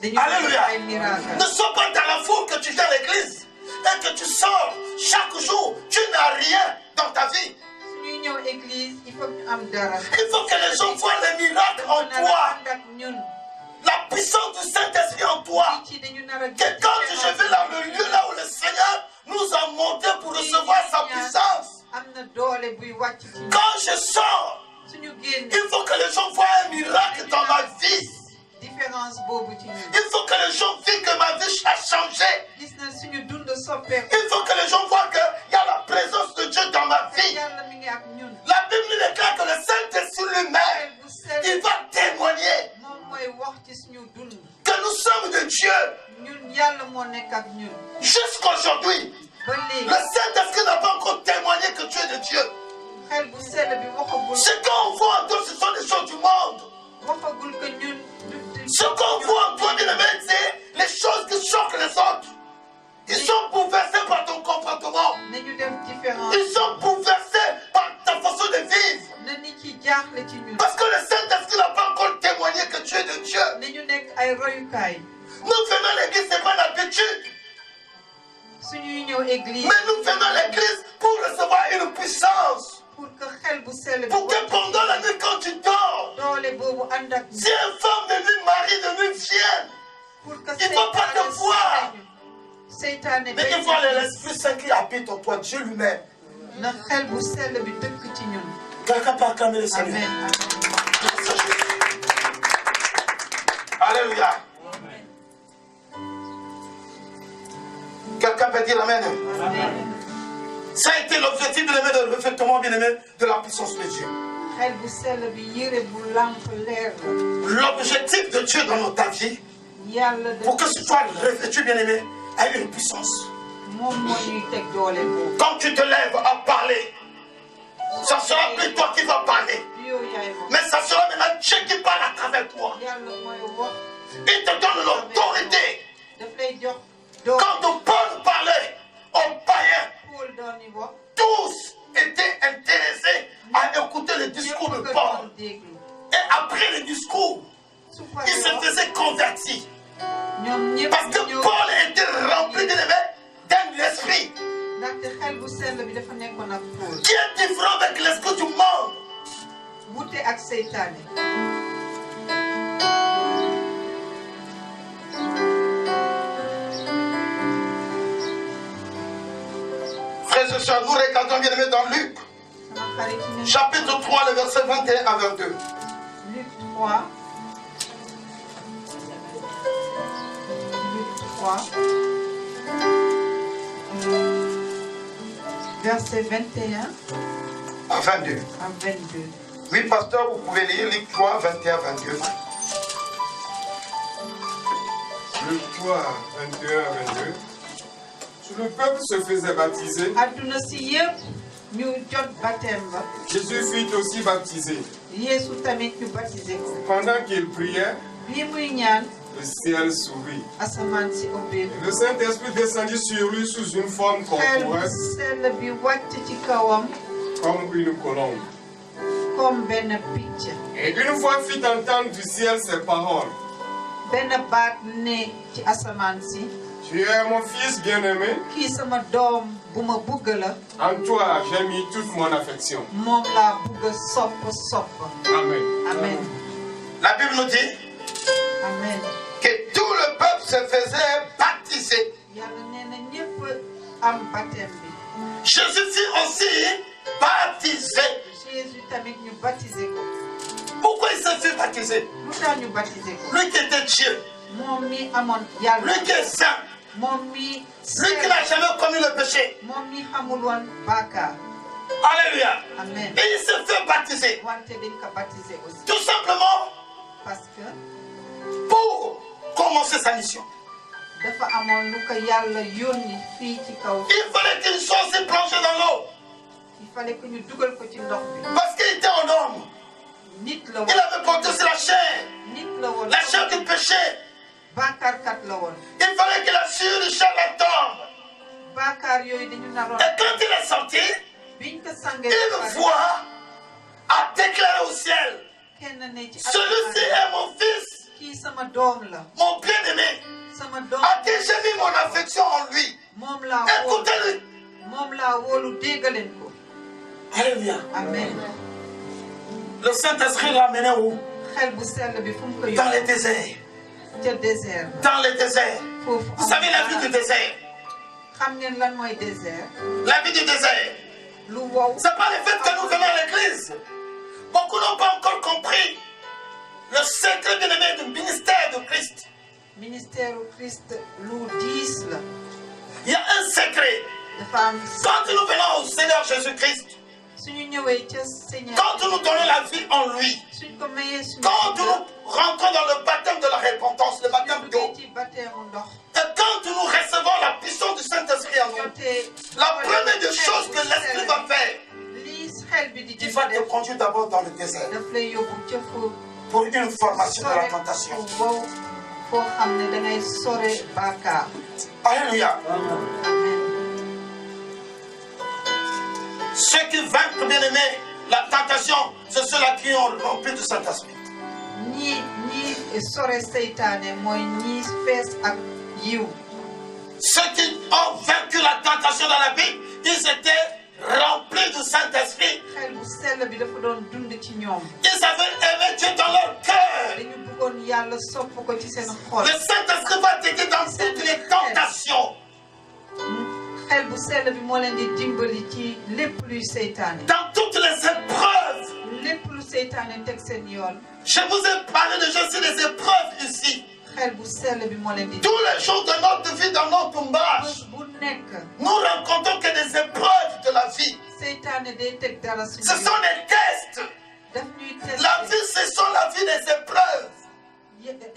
Alléluia. Ne sois pas dans la foule que tu viens à l'église et que tu sors chaque jour. Tu n'as rien dans ta vie. Il faut que les gens voient les miracles en toi. La puissance du Saint-Esprit en toi. Que quand je vais dans le lieu là où le Seigneur nous a monté pour recevoir sa puissance. Quand je sors, il faut que les gens voient un miracle dans ma vie. Il faut que les gens voient que ma vie a changé. Il faut que les gens voient qu'il y a la présence de Dieu dans ma vie. La Bible déclare que le Saint-Esprit lui-même, il va témoigner que nous sommes de Dieu. Jusqu'aujourd'hui, le Saint-Esprit n'a pas encore témoigné que tu es de Dieu. xel bu sell bi waxagul. Ce qu'on voit en toi, ce sont des choses du monde. waxagul que ñun. Ce qu'on voit en toi, bien-aimé, c'est les choses qui choquent les autres. Ils sont bouleversés par ton comportement. nañu def différence. Ils sont bouleversés par ta façon de vivre. na nit ci jaaxle ci ñun. Parce que le Saint-Esprit n'a pas encore témoigné que tu es de Dieu. nañu nekk ay royukaay. Nous venons à l'église, ce n'est pas l'habitude. suñuy ñëw église. Mais nous venons à l'église pour recevoir une puissance. pour que xel bu sell bi. Pour que pendant la nuit, quand tu dors, doole boobu ànd ak. si une femme de nuit, mari de nuit vienne, pour que il ne faut pas te voir. seytaane Mais il faut l'Esprit Saint qui habite en toi, Dieu lui-même. na xel bu sell bi dëkk ci ñun. Quelqu'un peut acclamer le Seigneur. amen. Alléluia. Quelqu'un peut dire Amen. amen. Ça a été l'objectif de l'aimer, de reflètement bien aimé de la puissance de Dieu. xel bu sell bi yére bu lamp leer la. L'objectif de Dieu dans ta vie, yàlla pour que ce soit revêtu bien aimé, a une puissance. moom moo ñuy teg doole boobu. Quand tu te lèves à parler, ça sera plus toi qui vas parler. yow yaay moom. Mais ça sera maintenant Dieu qui parle à travers toi. yàlla mooy wax. Il te donne l'autorité. daf lay jox doole. Quand Paul parlait aux païens, Paul doon yi wax. tous étaient intéressés à écouter le discours de Paul. Et après le discours, ils se faisaient convertir. Parce que Paul était rempli d'un esprit qui est différent avec l'esprit du monde. wute ak seytaane. Frères et sœurs, nous regardons bien aimé dans Luc, chapitre 3, le verset 21 à 22. Luc 3. Luc 3. Verset 21 À 22. à 22. Oui, pasteur, vous pouvez lire Luc 3, 21 à 22. Luc 3, 21 à 22. Tout le peuple se faisait baptiser. Àdduna si yëpp ñu jot baptême ba. Jésus fut aussi baptisé. Yeesu tamit ñu baptisé ko. Pendant qu'il priait, Bi muy ñaan le ciel s'ouvrit. asamaan si ubbeeku. Le Saint-Esprit descendit sur lui sous une forme Xel bu corporelle, sell bi wàcc ci kawam comme une colombe. comme benn picc. Et une voix fit entendre du ciel ces paroles. Benn baat ne ci asamaan si. Tu es mon fils bien-aimé. Kii sama doom bu ma bugg la. En toi, j'ai mis toute mon affection. Moom laa bugg sopp. Amen. Amen. La Bible nous dit Amen. que tout le peuple se faisait baptiser. Yàlla nee na ñëpp am baptême bi. Jésus fut aussi baptisé. Jésus tamit ñu baptisé ko. Pourquoi il s'est fait baptiser? Lu tax ñu baptisé ko. Lui qui était Dieu, Moom mi amoon yàlla. lui qui est saint, Moom mi lui qui sell. n'a jamais commis le péché. Moom mi xamul woon bàkkaar. Alléluia. Amen. Et il s'est fait baptiser. Wante dañ ko baptisé aussi. Tout simplement Parce que pour commencer sa mission. dafa amoon lu ko yàlla yónni fii ci kaw. Il fallait qu'il soit aussi plongé dans l'eau. Il fallait que ñu dugal ko ci ndox bi. Parce qu'il était un homme. Nit la Il woon. avait porté sur la chair. Nit la woon. La chair du péché. Bàkkaarkat la woon. Il fallait qu'il assure du char la tombe. Bàkkaar yooyu dañu naroon. Et quand il est sorti, biñ ko sangee. une voix a déclaré au ciel, kenn ne ci celui-ci est mon fils, kii sama doom la. mon bien-aimé, sama doom. à qui j'ai mis mon affection en lui. moom laa wóolu. Écoutez-le. moom laa wóolu déggaleen ko. Alléluia. Amen. Le Saint-Esprit l'a amené où? xel bu sell bi fu mu ko Dans yóbbu. les déserts. ca désert. Dans les déserts. foofu Vous savez la vie du désert. xam ngeen lan mooy désert. La vie du désert. lu wow. C'est pas le fait que nous venons à l'église. Beaucoup n'ont pas encore compris le secret bien-aimé du ministère de Christ. ministère u Christ lu diis la. Il y a un secret. dafa am. Quand nous venons au Seigneur Jésus-Christ, suñu ñëwee ca Seigneur. quand nous donnons la vie en lui, suñ ko mayee suñu. quand nous rentrons dans le baptême de la repentance, le baptême d'eau, ci baptême ndox. et quand nous recevons la puissance du Saint-Esprit en nous, jotee. la première des choses que l'Esprit va faire, lii xel bi désert daf lay yóbbu ca fu pour une formation de la tentation. wow foo xam ne da ngay sore bàkkaar. Alléluia. Amen. Ceux qui vaincent, bien aimé, la tentation, c'est ceux-là qui ont rempli du Saint-Esprit. ñi sore seytaane mooy ñi fees ak yiw. Ceux qui ont vaincu la tentation dans la vie, ils étaient remplis du Saint-Esprit. xel bu sell bi dafa doon dund ci ñoom. Ils avaient aimé Dieu dans leur cœur. dañu bëggoon yàlla sopp ko ci seen xol. Le Saint-Esprit va t'aider dans toutes les tentations. xel bu sell bi moo leen di dimbali ci lépp luy seytaane. Dans toutes les épreuves. lépp lu seytaane teg seen yoon. Je vous ai parlé de Jésus, des épreuves ici. xel bu sell bi moo leen di. Tous les jours de notre vie, dans notre marche, bu nekk. nous rencontrons que des épreuves de la vie. seytaane day teg dara suñu Ce sont des tests. daf ñuy test. La vie, ce sont la vie des épreuves.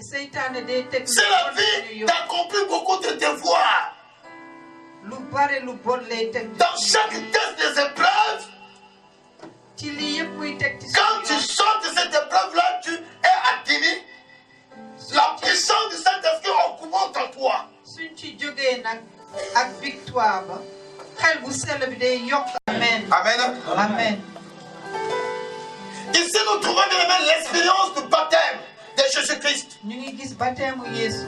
seytaane day teg. C'est la vie d'accomplir beaucoup de devoirs. lu bare lu bon lay teg. Dans chaque test des épreuves, ci lii yëpp muy teg ci. quand tu sors de cette épreuve-là, tu es admis. La puissance du Saint-Esprit augmente en toi. suñ ci jógee nag ak victoire ba xel bu sell bi day yokk. amen. Amen. amen. Ici, nous trouvons bien l'expérience du baptême de Jésus-Christ. ñu ngi gis baptême mu Yeesu.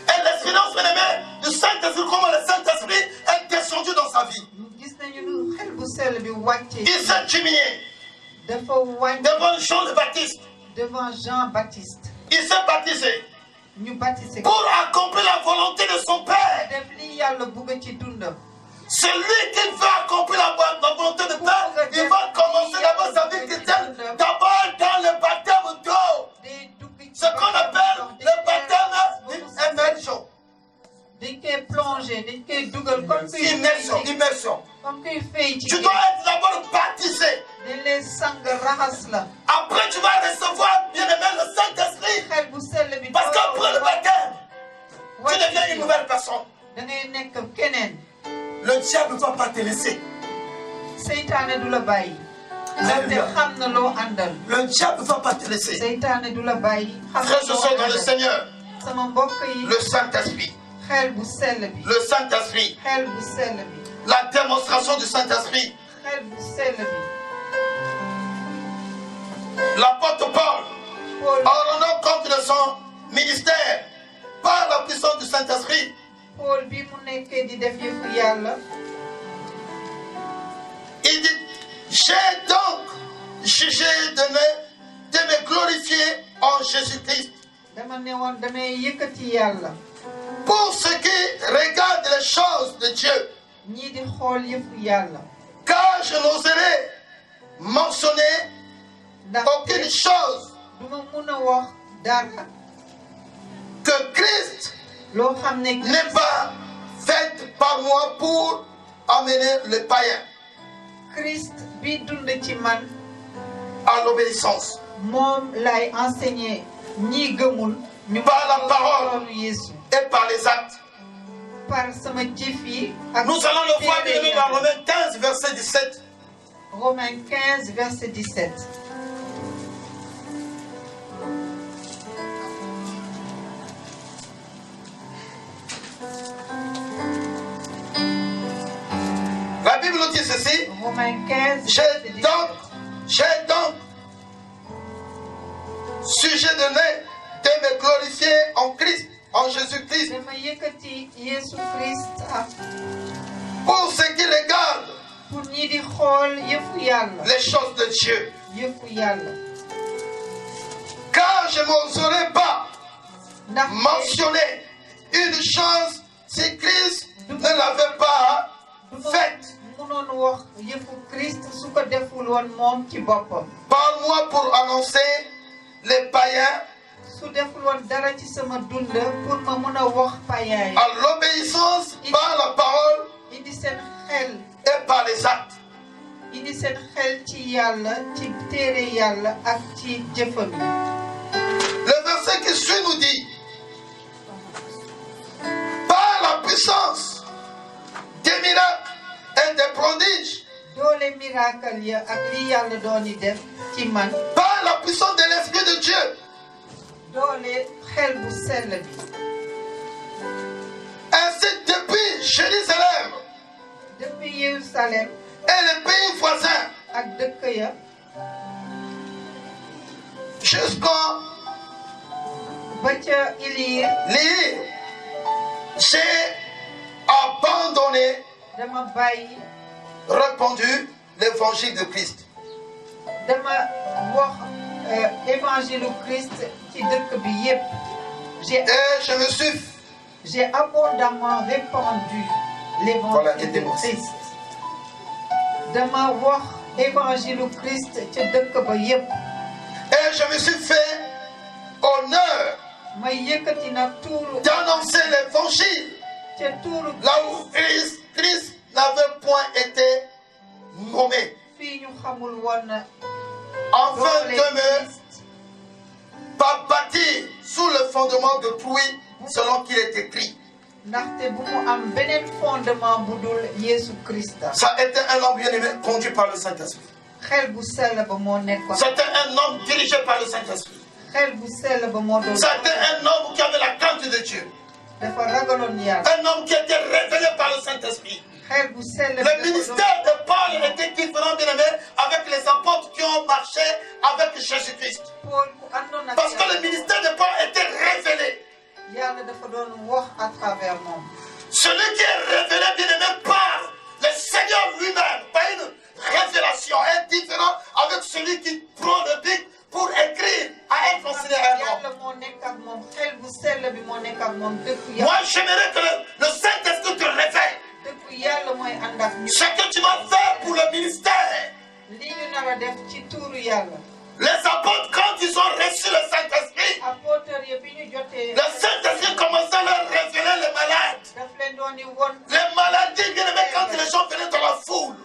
Et l'expérience, bien aimé, du Saint-Esprit, comment le Saint-Esprit est descendu dans sa vie. gis nañu lu xel bu sell bi wàccee. Il s'est diminué dafa wàcc devant Jean le Baptiste. devant Jean-Baptiste. Il s'est baptisé ñu baptisé ko. pour accomplir la volonté de son Père. def li yàlla bëgg ci dundam. Celui qui veut accomplir la volonté de Père, il va commencer d'abord sa vie chrétienne, d'abord dans le baptême d'eau. day dugg ci Ce qu'on appelle le baptême d'immersion. dañ koy plongé dañ koy dugal comme kuy. Immersion. comme kuy fay ci. Tu dois être d'abord baptisé. dañ lay sang raxas la. Après, tu vas recevoir, bien aimé, le Saint-Esprit. xel bu sell bi. Parce qu'après le baptême, tu wàcc deviens ci une nouvelle personne. da ngay nekk keneen. Le diable ne va pas te laisser. seytaane du la bàyyi. ndaxte xam na loo àndal. Le diable ne va pas te laisser. seytaane du la bàyyi. xam na Frères et loo sœurs dans le àndal. Seigneur, sama mbokk yi. le Saint-Esprit, xel bu sell bi. le Saint-Esprit, xel bu sell bi. la démonstration du Saint-Esprit. xel bu sell bi. L'apôtre Paul, Paul en rendant compte de son ministère, par la puissance du Saint-Esprit, Paul bi mu nekkee di def yëfu yàlla. il dit, j'ai donc jugé de me glorifier en Jésus-Christ. dama ne woon damay yëkkati yàlla. Pour ceux qui regardent les choses de Dieu, ñii di xool yëfu yàlla. car je n'oserais mentionner aucune ndaxte chose du ma mun a wax dara que Christ loo xam ne. n'est pas faite par moi pour amener les païens Christ bi dund ci man. à l'obéissance. moom lay enseigner ñi gëmul. ñu Par la parole. loolu Yeesu. Et par les actes. par sama jëf yi. ak Nous allons le voir bien téere aimé dans yàlla. Romains 15, verset 17. Romains 15 verset 17. La Bible nous dit ceci. Romains 15 J'ai verset 17. donc sujet donné de me glorifier en Christ, en Jésus-Christ, dama yëkkati Yeesu Christ pour ceux qui regardent pour ñi di xool yëfu yàlla. les choses de Dieu. yëfu yàlla. Car je n'oserais pas ndax mentionner une chose si Christ ne l'avait pas faite mënoon wax yëfu Christ su ko deful woon moom ci boppam. par moi pour annoncer les païens su deful woon dara ci sama dund pour ma mën a wax païen yi. à l'obéissance par la parole indi seen xel. et par les actes. indi seen xel ci yàlla ci téere yàlla ak ci jëfam yi. Le verset qui suit nous dit, par la puissance des miracles et des prodiges, doole miracle ya ak li yàlla doon di def ci man. par par la puissance de l'Esprit de Dieu. doole xel bu sell bi. Ainsi, depuis Jérusalem depuis Yerusalem et les pays voisins, ak dëkk ya jusqu'en ba ca Ilir Lire, j'ai abandonné, dama bàyyi répandu l'évangile de Christ. dama wax évangile u Christ ci dëkk bi yépp. Et je me suis J'ai abondamment répandu Voilà, l'évangile de aidez-moi. Christ. Dama wax évangile u Christ ci dëkk ba yépp. Et je me suis fait honneur may yëkkati nag tuuru d'annoncer l'évangile ca tuuru là où Christ n'avait point été nommé, fii ñu xamul woon afin doole de me Christ. pas bâtir sous le fondement de pluie selon qu'il est écrit. ndaxte bu mu am beneen fondement bu dul Yeesu Christa. Ça était un homme bien-aimé conduit par le Saint-Esprit. xel bu sell ba moo nekkoon. C'était un homme dirigé par le Saint-Esprit. xel bu sell ba moo doon. C'était un homme qui avait la crainte de Dieu. dafa ragaloon Yàlla. Un homme qui était révélé par le Saint-Esprit. xel bu sell bi Le ministère de Paul était différent, bien-aimé, avec les apôtres qui ont marché avec Jésus-Christ. Paul ku àndoon ak Parce que Yàlla. le ministère de Paul était révélé. Yàlla dafa doon wax à travers moom. Celui qui est révélé, bien-aimé, par le Seigneur lui-même, par une révélation, est différent avec celui qui prend le bic pour écrire à être considéré un homme. Yàlla moo nekk ak moom xel bu sell bi moo nekk ak moom dëkku Moi, Yàlla. j'aimerais que le Saint-Esprit te révèle dëkku Yàlla mooy ànd ak ñu. ce que tu vas faire pour le ministère. li ñu nar a def ci tuuru Yàlla. Les apôtres, quand ils ont reçu le Saint-Esprit, apôtres yi bi ñu jotee. le Saint-Esprit commençait à leur révéler les malades. daf leen doon di won. Les maladies, bien aimé, quand les gens venaient dans la foule,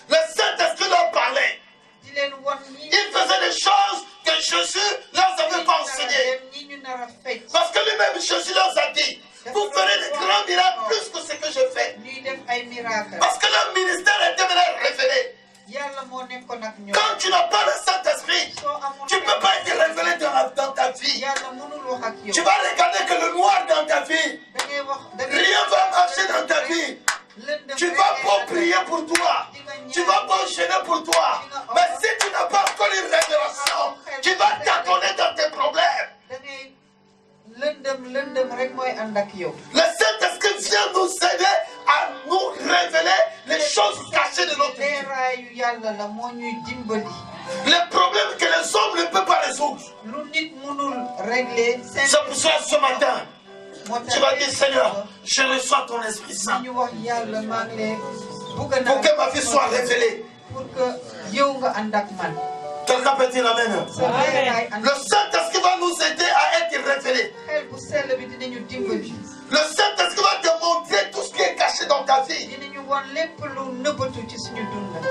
le Saint-Esprit leur parlait. di leen won ñi. Il faisait des choses que Jésus ne leur avait pas enseignées. ñi ñu nar a fecc. Parce que lui-même, Jésus leur a dit, vous ferez des grands miracles plus que ce que je fais. ñuy def ay miracle. Parce que leur ministère était maintenant révélé. Yàlla moo nekkoon ak ñoom. Quand tu n'as pas le Saint-Esprit, soo amul. tu ne peux pas être révélé dans ta vie. Yàlla mënul wax ak yow. Tu vas regarder que le noir dans ta vie. da ngay wax da ngay. Rien va marcher dans ta vie. lëndëm Tu rek vas ngay pas àndal. prier pour toi. Tu vas pas gêner pour toi. Mais si tu n'as pas encore une révélation, tu vas tâtonner dans tes problèmes. da ngay lëndëm rek mooy ànd ak yow. Le Saint-Esprit vient nous aider à nous révéler les choses cachées de notre vie. leeraayu Yàlla la moo ñuy dimbali. Les problèmes que les hommes ne peuvent pas résoudre. lu nit mënul régler. C'est pour ça ce matin, moo tax tu vas dire Seigneur, je reçois ton Esprit Saint ñu wax Yàlla maa ngi lay bëgg pour que ma vie soit révélée. pour que yow nga ànd ak man. Quelqu'un peut dire Amen. sa leeraay ànd Le Saint-Esprit va nous aider à être révélés. xel bu sell bi dinañu dimbali. Le Saint-Esprit va te montrer tout ce qui est caché dans ta vie. dinañu won lépp lu nëbbatu ci suñu dund.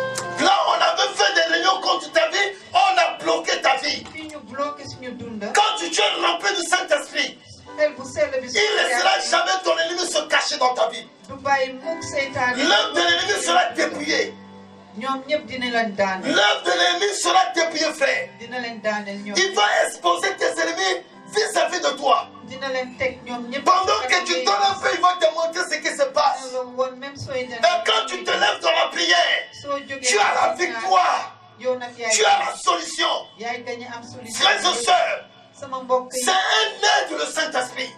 Là, on avait fait des réunions contre ta vie, on a bloqué ta vie. fi ñu bloqué suñu dund. Quand tu es rempli du Saint-Esprit, xel bu sell bi il ne laissera jamais ton ennemi se cacher dans ta vie. du bàyyi mukk seytaane. L'œuvre de l'ennemi sera dépouillée. ñoom ñëpp dina leen daaneel. L'œuvre de l'ennemi sera dépouillée, frère. dina leen daaneel ñoom. Il va exposer tes ennemis vis-à-vis de toi. dina leen teg ñoom ñëpp. Pendant que tu donnes un peu, il va te montrer ce qui se passe. dina la won même sooy dem. Et quand tu te lèves dans la prière, soo jógee tu as la victoire. yow nag yaay. Tu as la solution. yaay gañe am solution. Frères et sœurs, sama mbokk yi. c'est un aide le Saint-Esprit.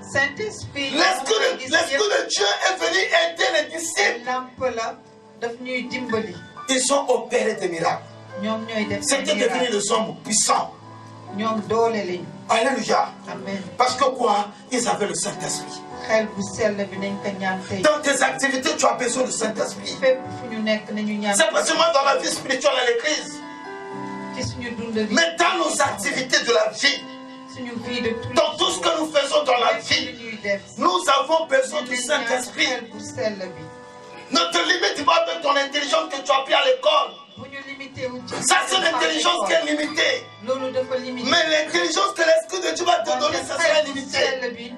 Saint-Esprit. L'Esprit de Dieu est venu aider les disciples. lamp la daf ñuy dimbali. Ils ont opéré des miracles. ñoom ñooy def. C'était devenu des hommes puissants. ñoom doole lañu. Alléluia. amen. Parce que quoi? Ils avaient le Saint-Esprit. xel bu sell bi nañ ko ñaan tey. Dans tes activités, tu as besoin du Saint-Esprit. fépp fu ñu nekk nañu ñaan. C'est pas seulement dans la vie spirituelle à l'église, ci suñu dund bi. mais dans nos activités de la vie, suñu vie de tous les dans tout ce que nous faisons dans la vie, li ñuy def. nous avons besoin du nañ ñaan Saint-Esprit. xel bu sell bi. Ne te limite pas avec ton intelligence que tu as pris à l'école. bu ñu limité wu ci. Ça, c'est l'intelligence qui est limitée. loolu dafa limité. Mais l'intelligence que l'Esprit de Dieu va te donner, ça sera xel bu limité. sell bi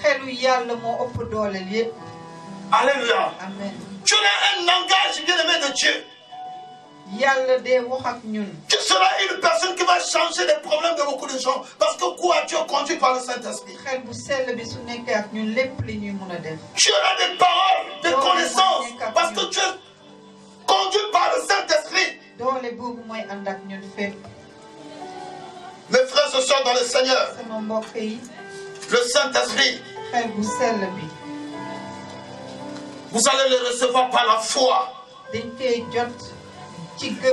xelu Yàlla moo ëpp doole yépp. Alléluia. amen. Tu as un langage bien-aimé de Dieu. Tu seras une personne qui va changer les problèmes de beaucoup de gens. Parce que quoi, tu es conduit par le Saint-Esprit. Tu auras des paroles, des connaissances. Parce que tu es conduit par le Saint-Esprit. Mes frères et sœurs dans le Seigneur, le Saint-Esprit, vous allez le recevoir par la foi.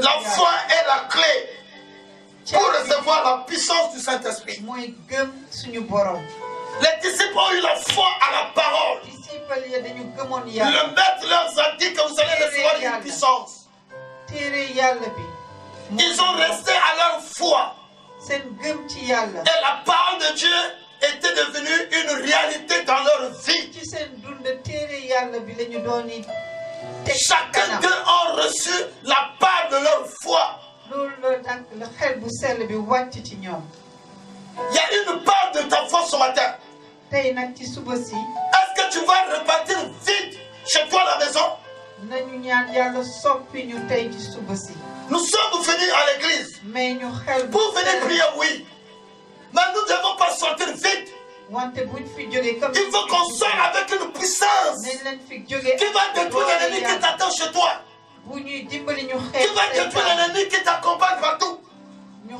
La foi est la clé pour recevoir la puissance du Saint-Esprit. Les disciples ont eu la foi à la parole. Le maître leur a dit que vous allez recevoir une puissance. Ils ont resté à leur foi. Et la parole de Dieu était devenue une réalité dans leur vie. Chacun d'eux a reçu la part de leur foi. Il y a une part de ta foi ce matin. Est-ce que tu vas repartir vite chez toi à la maison? Nous sommes venus à l'église pour venir prier, oui. Mais nous ne devons pas sortir vite. Il faut qu'on sorte avec une puissance qui va détruire l'ennemi qui t'attend chez toi. Qui va détruire l'ennemi qui t'accompagne partout. Il y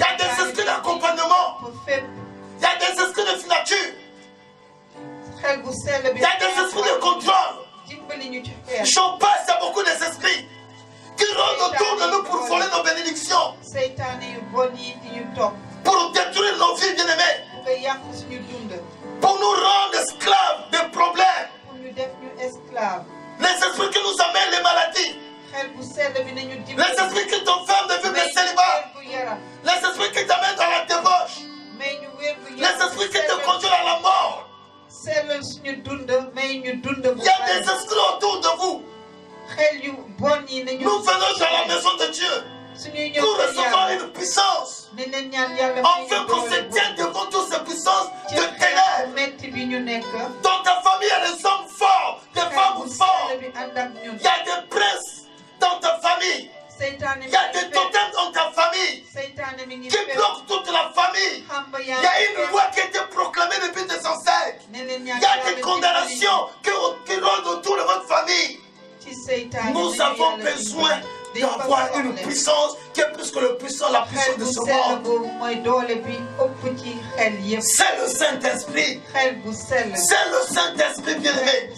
a des esprits d'accompagnement. Il y a des esprits de filature. Il y a des esprits de contrôle. J'en passe, il y a beaucoup d'esprits qui rôdent autour de nous pour voler nos bénédictions. Pour détruire nos vies bien-aimées. Pour nous rendre esclaves des problèmes. Les esprits qui nous amènent les maladies. Les esprits qui t'enferment de vivre le célibat. Les esprits qui t'amènent dans la débauche. Les esprits qui te conduisent à la mort. Il y a des esprits autour de vous. Nous venons dans la maison de Dieu pour recevoir une puissance. Enfin qu'on se tienne devant toutes ces puissances de ténèbres. Dans ta famille, il y a des hommes forts, des femmes fortes. Il y a des princes dans ta famille. Il y a des totems dans ta famille qui bloquent toute la famille. Il y a une loi qui a été proclamée depuis des ancêtres. Il y a des condamnations qui rôdent autour de votre famille. Nous avons besoin d'avoir une puissance qui est plus que la puissance de ce monde. C'est le Saint-Esprit. C'est le Saint-Esprit bien-aimé.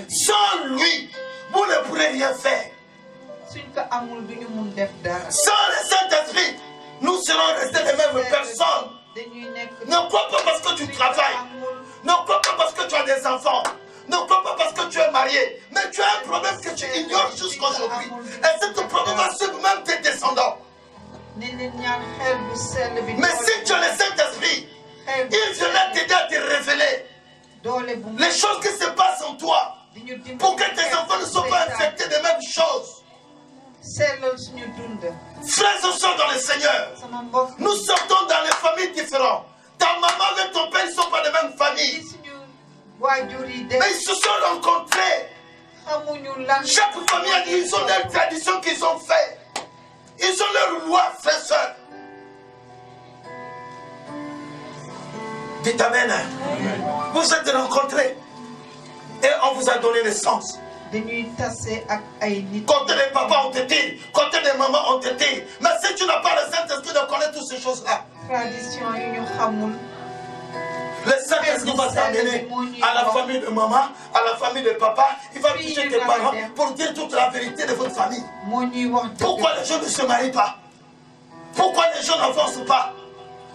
Sans lui, vous ne pourrez rien faire. Sans le Saint-Esprit, nous serons restés les mêmes personnes. Ne crois pas parce que tu travailles. Ne crois pas parce que tu as des enfants. Ne crois pas parce que tu es marié. Mais tu as un problème que tu ignores jusqu'à aujourd'hui. Et ce problème va suivre même tes descendants. Mais si tu as le Saint-Esprit, il viendra t'aider à te révéler les choses qui se passent en toi. Pour que tes enfants ne soient pas infectés des mêmes choses. Frères et sœurs dans le Seigneur, nous sortons dans les familles différentes. Ta maman et ton père ne sont pas de même famille. Mais ils se sont rencontrés. Chaque famille a dit, ils ont leurs traditions qu'ils ont faites. Ils ont leurs lois, frères et sœurs. Dites Amen. Vous êtes rencontrés. Et on vous a donné naissance. Côté des papas ont été, côté des mamans ont été. Mais si tu n'as pas le Saint-Esprit de connaître toutes ces choses-là, le Saint-Esprit va t'amener à la famille de maman, à la famille de papa. Il va toucher tes parents pour dire toute la vérité de votre famille. Pourquoi les gens ne se marient pas? Pourquoi les gens n'avancent pas?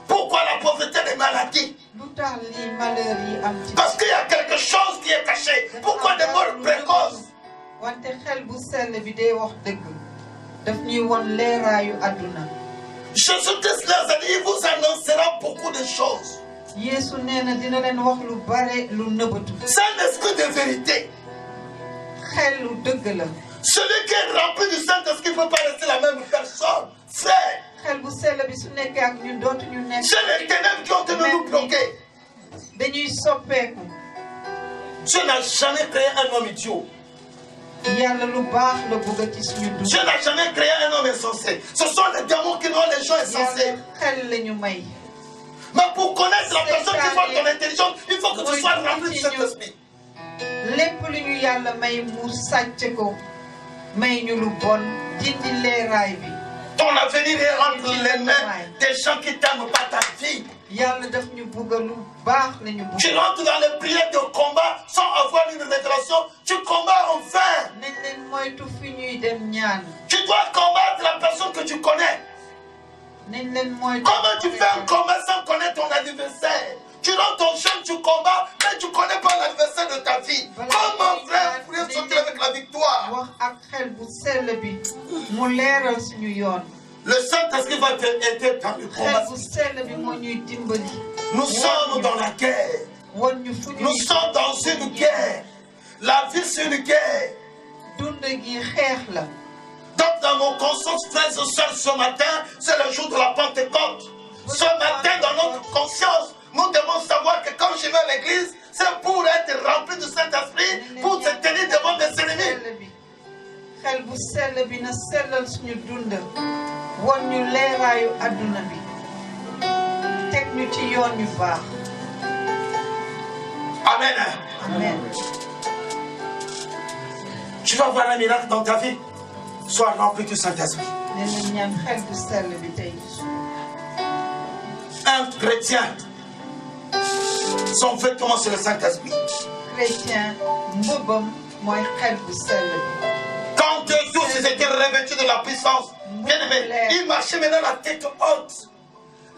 Pourquoi la pauvreté des maladies? Parce qu'il y a quelque chose qui est caché. Pourquoi des morts précoces? Jésus-Christ leur a dit, il vous annoncera beaucoup de choses. C'est un esprit de vérité. Celui qui est rempli du Saint-Esprit ne peut pas rester la même personne. Frère, c'est les ténèbres qui ont tenu nous bloquer. Dieu n'a jamais créé un homme idiot. yàlla lu baax la bëgg ci suñu dund. Dieu n'a jamais créé un homme insensé. Ce sont les démons qui rendent les gens insensés. yàlla xel la ñu may. Mais pour connaître la personne qui porte ton intelligence, il faut que tu sois rempli de cet esprit. lépp lu ñu yàlla may mu sàcc ko may ñu lu bon dindi leeraay bi. Ton avenir est entre les mains des gens qui t'aiment pas ta vie. yàlla daf ñu bëgg lu baax la ñu bëgg. Tu rentres dans les prières de combat sans avoir une révélation. Tu combats en vain. nañ leen moytu fi ñuy dem ñaan. Tu dois combattre la personne que tu connais. nañ leen moytu. Comment tu fais un combat sans connaître ton adversaire? Tu rentres ton champ, tu combats, mais tu ne connais pas l'adversaire de ta vie. Comment frère sortir avec la victoire? wax ak xel bu sell bi mu leeral suñu yoon. Le Saint-Esprit va t'aider dans le combat. xel bu sell bi moo ñuy dimbali. Nous sommes dans la guerre. won ñu fu Nous sommes dans une guerre. La vie, c'est une guerre. dund gi xeex la. Donc, dans mon conscience, frères et sœurs, ce matin, c'est le jour de la Pentecôte. Ce matin, dans notre conscience, nous devons savoir que quand je vais à l'église, c'est pour être rempli du Saint-Esprit, pour se tenir devant des ennemis. xel bu sell bi na sellal suñu dund won ñu leeraayu adduna bi teg ñu ci yoon yu baax. Amen. amen. Tu vas voir un miracle dans ta vie. Sois rempli du Saint-Esprit. ne leen ñaan xel bu sell bi tey. Un chrétien, son vêtement, c'est le Saint-Esprit. chrétien mbëbbam mooy xel bu sell bi. Quand tous ils étaient revêtus de la puissance, bien aimé, ils marchaient maintenant la tête haute.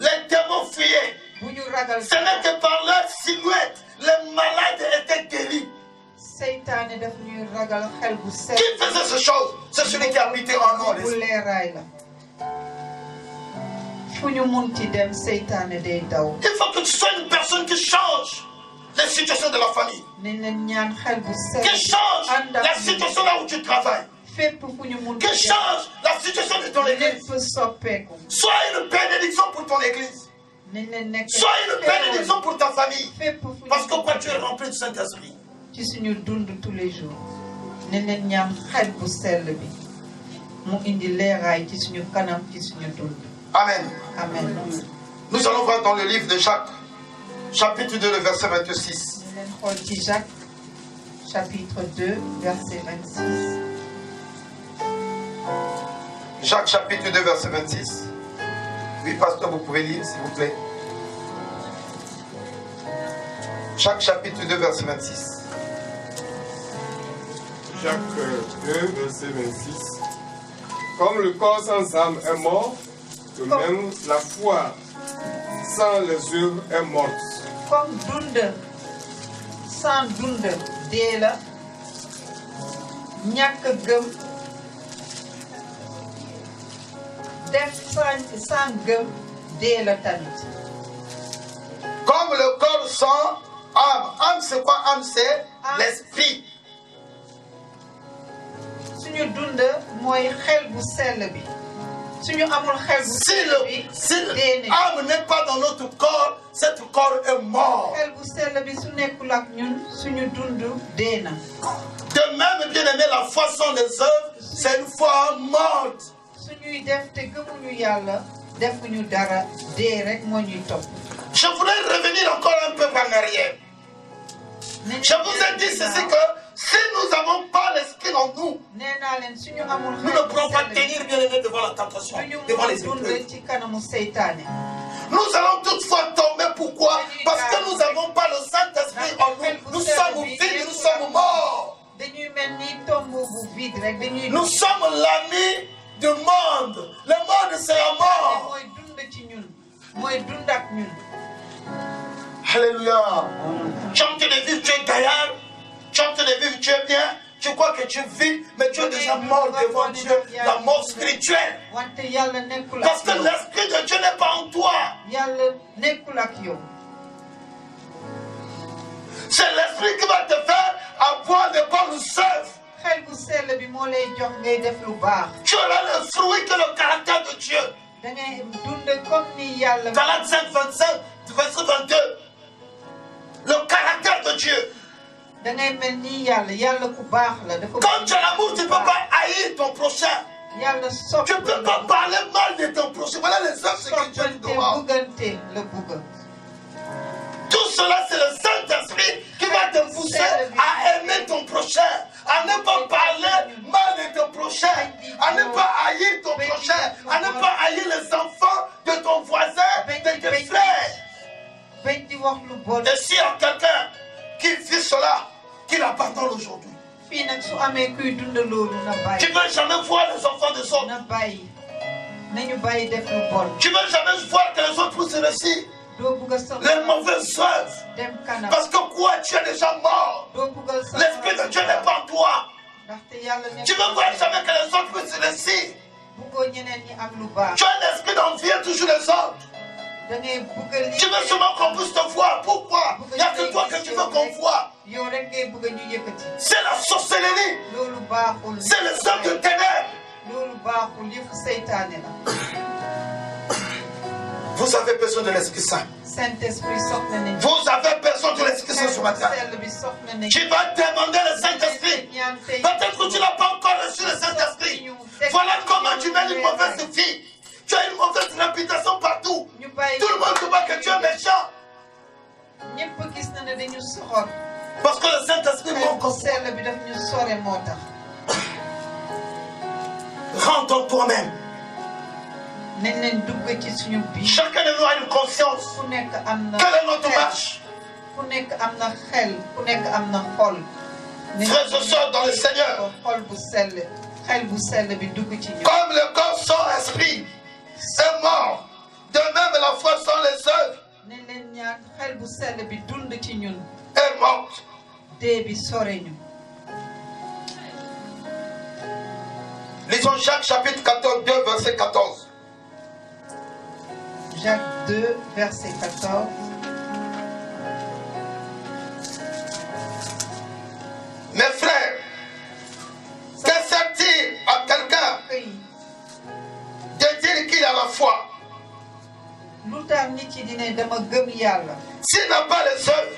Les démons fuyaient. bu ñu ragal. Ce n'est que par leur silhouette, les malades étaient guéris. seytaane daf ñuy ragal xel bu sell. Qui faisait ces choses? C'est celui qui habitait en nous. bu leeraay la. fu ñu munti dem seytaane day daw. Il faut que tu sois une personne qui change les situations de la famille. nañ leen ñaan xel bu sell. Qui change la situation là où tu travailles. fépp fu ñu munti Qui change la situation de ton église. lépp soppeeku. Sois une bénédiction pour ton église. nañ leen nekk. Sois une bénédiction pour ta famille. fépp fu ñu Parce que quoi, tu es rempli du Saint-Esprit. ci suñu dund tous les jours. nañ leen ñaan xel bu sell bi mu indi leeraay ci suñu kanam ci suñu dund. Amen. amen. Nous allons voir dans le livre de Jacques, chapitre 2, le verset 26. nañ leen xool ci Jacques chapitre 2 verset 26. Jacques chapitre 2, verset 26. Oui, pasteur, vous pouvez lire, s'il vous plaît. Jacques chapitre 2, verset 26. Jacques 2, verset 26. Comme le corps sans âme est mort, de même la foi sans les œuvres est morte. comme dund sans dund dee la ñàkk gëm def sans gëm dee la tamit. Comme le corps sans âme. Âme, c'est quoi? Âme, c'est Âme. l'esprit. suñu dund mooy xel bu sell bi suñu amul xel bu Si sell bi si dee nañ. l'âme n'est pas dans notre corps, cet corps est mort. xel bu sell bi su nekkul ak ñun suñu dund dee na. De même, bien aimé, la foi sans les œuvres, c'est une foi morte. suñuy def te gëmuñu yàlla defuñu dara dee rek moo ñuy topp. Je voudrais revenir encore un peu en arrière. Je vous ai dit ceci que si nous n'avons pas l'esprit en nous, nee naa leen suñu amul nous ne pourrons pas tenir bien aimé devant la tentation, duñu devant les mën épreuves. dund ci kanamu seytaane. Nous allons toutefois tomber. Pourquoi? Parce que nous n'avons pas le Saint-Esprit en nous. Nous sommes vides, nous sommes morts. dañuy mel ni tomb bu vide rek dañuy. Nous sommes l'ami du monde. Le monde, c'est la mort. mooy dund ci ñun mooy dund ak ñun. Alléluia. Tu es en train de vivre, tu es gaillard. Tu es en train de vivre, tu es bien. Tu crois que tu vis, mais tu es déjà mort devant Dieu. La mort spirituelle. wante yàlla nekkul Parce ak que yow. l'Esprit de Dieu n'est pas en toi. yàlla nekkul ak yow. C'est l'Esprit qui va te faire avoir de bonnes œuvres. xel bu sell bi moo lay jox ngay def lu baax. Tu auras le fruit que le caractère de Dieu. da ngay dund comme ni yàlla. Galates 5, 25, verset 22. Le caractère de Dieu. Quand tu as l'amour, tu ne peux pas haïr ton prochain. Tu ne peux pas parler mal de ton prochain. Voilà les œuvres que Dieu nous demande. Tout cela, c'est le Saint-Esprit qui va te pousser à aimer ton prochain, à ne pas parler mal de ton prochain, à ne pas haïr ton prochain, à ne pas haïr les enfants de ton voisin, de tes frères. Et s'il y a quelqu'un qui vit cela, qu'il abandonne aujourd'hui. Tu ne veux jamais voir les enfants des autres. Tu ne veux jamais voir que les autres poussent réussir. Les mauvaises œuvres. Parce que quoi, tu es déjà mort. L'Esprit de Dieu n'est pas en toi. Tu ne veux voir jamais que les autres puissent réussir. Tu as un esprit d'envier toujours les autres. Tu veux seulement qu'on puisse te voir. Pourquoi? Il n'y a que toi que tu veux qu'on voit. C'est la sorcellerie. C'est les œuvres de ténèbres. Vous avez besoin de l'Esprit Saint. Vous avez besoin de l'Esprit Saint ce matin. Tu vas demander le Saint-Esprit. Peut-être que tu n'as pas encore reçu le Saint-Esprit. Voilà comment tu mets une mauvaise vie. Tu as une mauvaise réputation partout. Tout le monde te voit que tu es méchant. Parce que le Saint-Esprit manque en toi. Rentre en toi-même. Chacun de nous a une conscience. Quelle est notre marche? Frères et sœurs dans le Seigneur, comme le corps sans esprit est mort, de même la foi sans les œuvres est morte. Lisons Jacques chapitre 14, 2, verset 14. Jacques 2, verset 14. Mes frères, que sert-il à quelqu'un de dire qu'il a la foi s'il n'a pas les œuvres?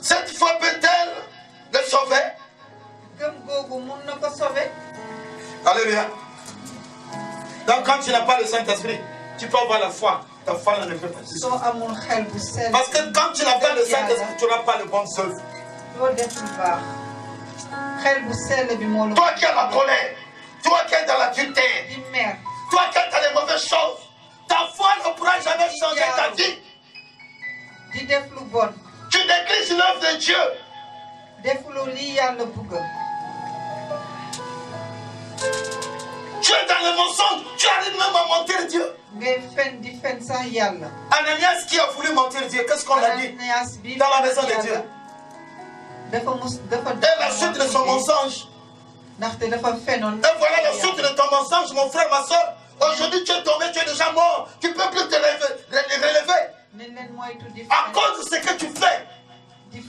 Cette foi peut-elle le sauver? Alléluia. Donc quand tu n'as pas le Saint-Esprit, tu peux avoir la foi. Ta foi ne peut pas exister. Parce que quand tu n'as pas le Saint-Esprit, tu n'as pas le bon œuvre. Toi qui as la colère, toi qui es dans la dureté, toi qui as les mauvaises choses, ta foi ne pourra jamais changer ta vie. Tu négliges l'œuvre de Dieu. Tu es dans le mensonge, tu arrives même à mentir Dieu. Ananias qui a voulu mentir Dieu, qu'est-ce qu'on a dit dans la maison de Dieu? Et la suite de son mensonge. Et voilà la suite de ton mensonge, mon frère, ma soeur. Aujourd'hui tu es tombé, tu es déjà mort. Tu ne peux plus te relever. À cause de ce que tu fais. Tu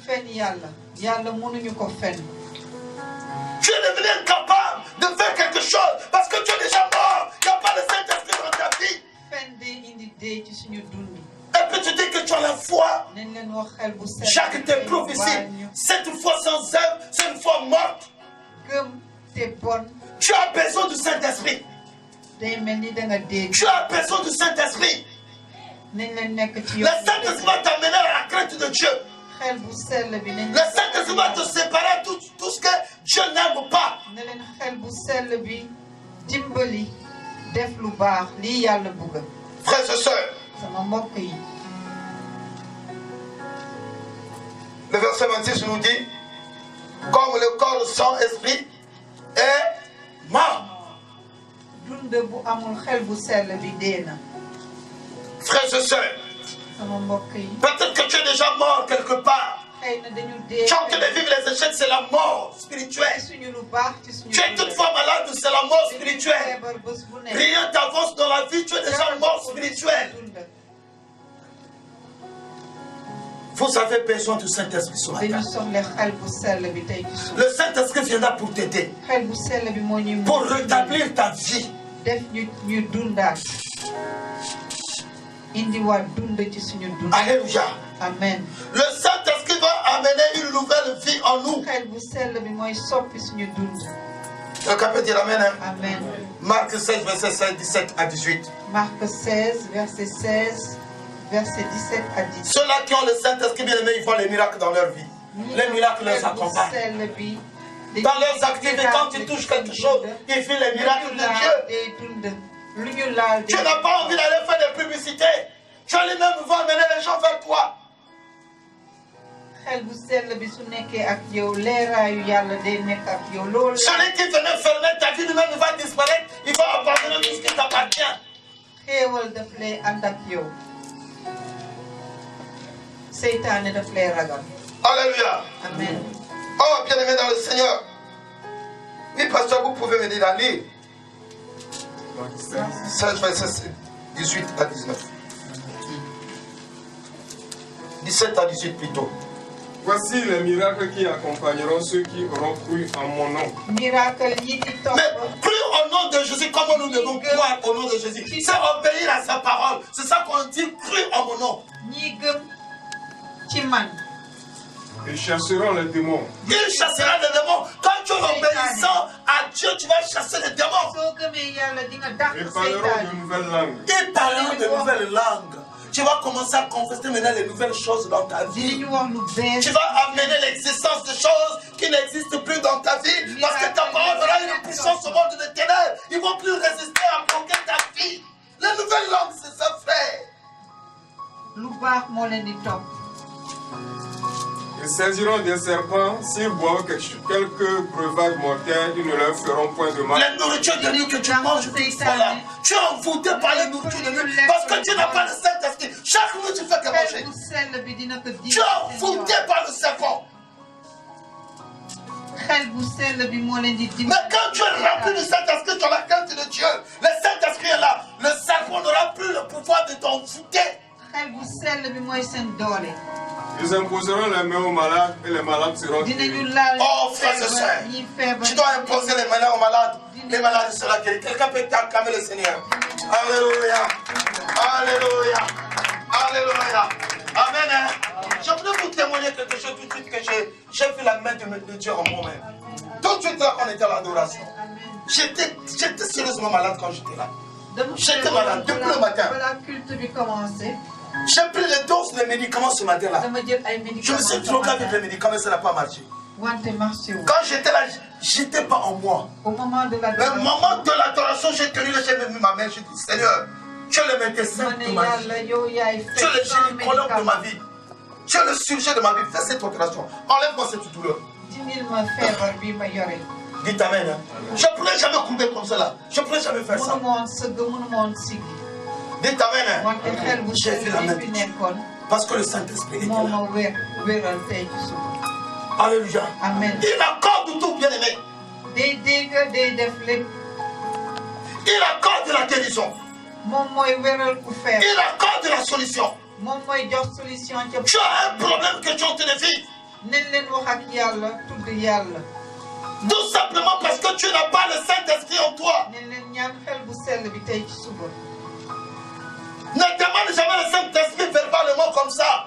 es devenu incapable de faire quelque chose parce que tu es déjà mort. Il n'y a pas de Saint-Esprit dans ta vie. Et puis tu dis que tu as la foi. Jacques te prophétie. Cette foi sans œuvre, c'est une foi morte. Tu as besoin du Saint-Esprit. Tu as besoin du Saint-Esprit. Le Saint-Esprit va t'amener à la crainte de Dieu. Le Saint-Esprit va te séparer de tout ce que Dieu n'aime pas. Frères et sœurs, le verset 26 nous dit, comme le corps sans esprit est mort. Frères et sœurs, peut-être que tu es déjà mort quelque part. Tu as envie de vivre les échecs, c'est la mort spirituelle. Tu es toutefois malade, c'est la mort spirituelle. Rien t'avance dans la vie, tu es déjà mort spirituel. Vous avez besoin du Saint-Esprit ce matin. Le Saint-Esprit viendra pour t'aider, pour rétablir ta vie. Alléluia. Amen. Le Saint-Esprit va amener une nouvelle vie en nous. xel bu sell bi mooy soppi suñu dund. Quelqu'un peut dire amen, hein? Amen. Marc 16, verset 16, 17 à 18. Marc 16, verset 16, verset 17 à 18. Ceux-là qui ont le Saint-Esprit bien aimé, ils font les miracles dans leur vie. Les miracles les accompagnent. Dans leurs activités, quand ils touchent quelque chose, ils font les miracles de Dieu. Tu n'as pas envie d'aller faire des publicités. Tu allais même voir amener les gens vers toi. Celui qui venait fermer ta vie, lui-même va disparaître. Il va abandonner tout ce qui t'appartient. Alléluia. Amen. Oh, bien-aimé dans le Seigneur. Oui, pasteur, vous pouvez me dire la lire. 16, verset 18 à 19. 17 à 18 plutôt. Voici les miracles qui accompagneront ceux qui auront cru en mon nom. Mais plus au nom de Jésus, comment nous devons croire au nom de Jésus? C'est obéir à sa parole. C'est ça qu'on dit, cru en mon nom. Ils chasseront les démons. Il chassera les démons. Quand tu es obéissant à Dieu, tu vas chasser les démons. Ils parleront de nouvelles langues. Ils parleront de nouvelles langues. Tu vas commencer à confesser maintenant les nouvelles choses dans ta vie. Tu vas amener l'existence de choses qui n'existent plus dans ta vie. Parce que ta parole aura une puissance au monde des ténèbres. Ils ne vont plus résister à bloquer ta vie. Les nouvelles langues, c'est ça, frère. Ils saisiront des serpents. S'ils boivent quelques breuvages mortels, ils ne leur feront point de mal. Les nourritures de nuit que tu manges, voilà. Tu es envoûté par les nourritures de nuit parce que tu n'as pas le Saint-Esprit. Chaque nuit, tu fais que manger. Tu es envoûté par le serpent. Mais quand tu es rempli du Saint-Esprit, tu as la crainte de Dieu. Le Saint-Esprit est là. Le serpent n'aura plus le pouvoir de t'envoûter. Ils imposeront les mains aux malades et les malades seront guéris. Oh frères et sœurs, tu dois imposer les mains aux malades. Les malades seront guéris. Quelqu'un peut t'acclamer le Seigneur. Alléluia. Alléluia. Alléluia. Amen. Hein? Je voudrais vous témoigner quelque chose tout de suite que j'ai vu la main de Dieu en moi-même. Tout de suite là quand on était à l'adoration. J'étais sérieusement malade quand j'étais là. J'étais malade depuis le matin. J'ai pris les doses de médicaments ce matin-là. Je me suis drogué avec les médicaments et ça n'a pas marché. Quand j'étais là, j'étais pas en moi. Le moment de l'adoration, j'ai tenu le chef de ma main. J'ai dit, Seigneur, tu es le médecin de ma vie. Tu es le gynécologue de ma vie. Tu es le sujet de ma vie. Fais cette opération. Enlève-moi cette douleur. Dites amen. Hein? Je ne pourrais jamais couper comme cela. Je ne pourrais jamais faire ça. Dites amen. Hein? J'ai fait la même chose. Parce que le Saint-Esprit est là. Alléluia. Amen. Il accorde tout, bien aimé. Il accorde la guérison. Il accorde la solution. Tu as un problème que tu as en train de vivre. Tout simplement parce que tu n'as pas le Saint-Esprit en toi. Ne demande jamais le Saint-Esprit verbalement comme ça.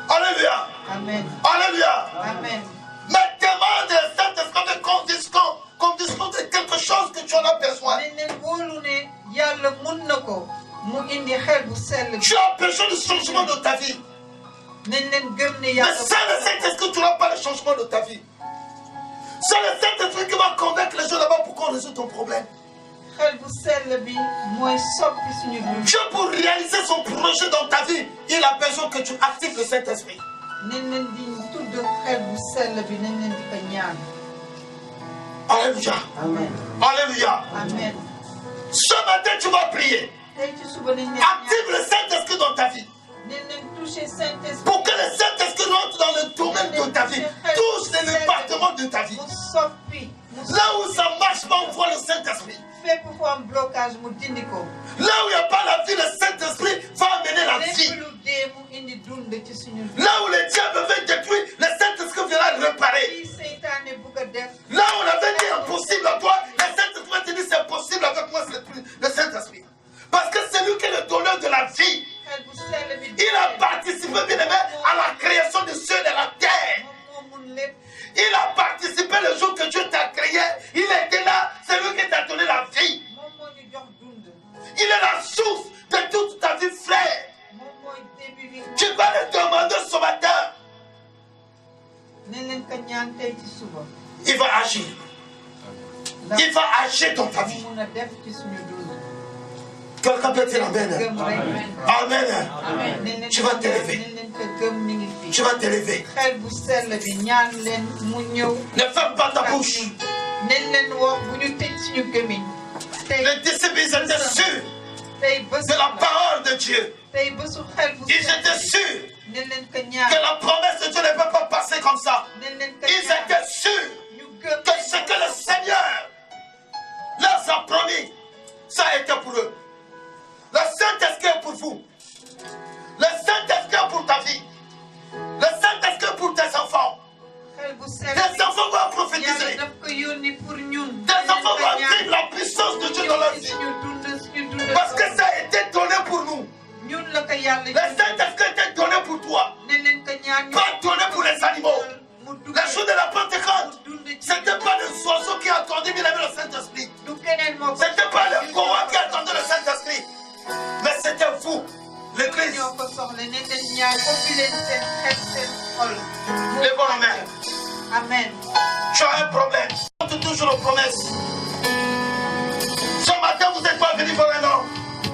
Alléluia. Amen. Alléluia. Amen. Mais demande le Saint-Esprit avec condition de quelque chose que tu en as besoin. Tu as besoin de changement de ta vie. Mais sans le Saint-Esprit, tu n'auras pas le changement de ta vie. C'est le Saint-Esprit qui va convaincre les gens d'abord pour qu'on résout ton problème. Dieu, pour réaliser son projet dans ta vie, il a besoin que tu actives le Saint-Esprit. Alléluia. Amen. Alléluia. Amen. Ce matin, tu vas prier. Active le Saint-Esprit dans ta vie. Pour que le Saint-Esprit rentre dans le domaine de ta vie. Touche les départements de ta vie. Là où ça marche pas, on voit le Saint-Esprit. Là où il n'y a pas la vie, le Saint-Esprit va amener la vie. Là où le diable veut détruire, le Saint-Esprit viendra réparer. Là où on avait dit impossible à toi, le Saint-Esprit va te dire c'est possible avec moi, c'est le Saint-Esprit. Parce que c'est lui qui est le donneur de la vie. Il a participé, bien aimé, à la création du ciel et de la terre. Il a participé le jour que Dieu t'a créé. Il était là, c'est lui qui t'a donné la vie. Il est la source de toute ta vie, frère. Tu vas le demander ce matin. Il va agir. Il va agir dans ta vie. Quelqu'un peut dire Amen. Amen. Tu vas t'élever. Tu vas t'élever. Ne ferme pas ta bouche. Les disciples étaient sûrs de la parole de Dieu. Ils étaient sûrs que la promesse de Dieu ne peut pas passer comme ça. Ils étaient sûrs que ce que le Seigneur leur a promis, ça a été pour eux. Le Saint-Esprit est pour vous. Le Saint-Esprit est pour ta vie. Le Saint-Esprit est pour tes enfants. Tes enfants vont prophétiser. Tes enfants vont vivre la puissance de Dieu dans leur vie. Parce que ça a été donné pour nous. Le Saint-Esprit a été donné pour toi. Pas donné pour les animaux. Le jour de la Pentecôte, ce n'était pas les oiseaux qui attendaient bien le Saint-Esprit. Ce n'était pas les courants qui attendaient le Saint-Esprit. Mais c'était vous, l'Église. Lève la main. Amen. Tu as un problème. Tu as toujours une promesse. Ce matin, vous n'êtes pas venu pour un an.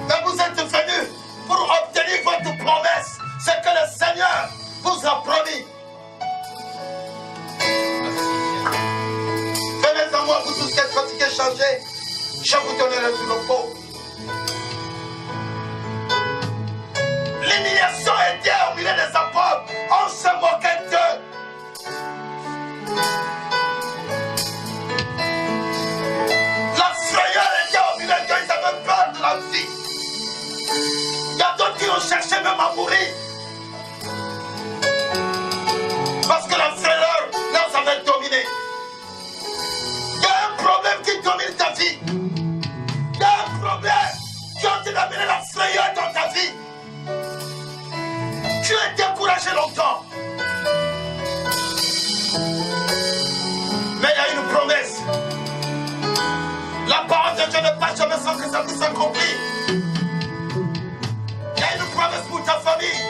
Mais vous êtes venu pour obtenir votre promesse. Ce que le Seigneur vous a promis. Venez à moi, vous tous qui êtes fatigués, changés. Je vous donnerai du repos. L'humiliation était au milieu des apôtres. On se moquait d'eux. La frayeur était au milieu d'eux. Ils avaient peur de la vie. Il y a d'autres qui ont cherché même à mourir. Parce que la frayeur les avait dominés. Il y a un problème qui domine ta vie. Il y a un problème qui a amené la frayeur dans ta vie. Tu es découragé longtemps. Mais il y a une promesse. La parole de Dieu ne passe jamais sans que ça puisse s'accomplir. Il y a une promesse pour ta famille.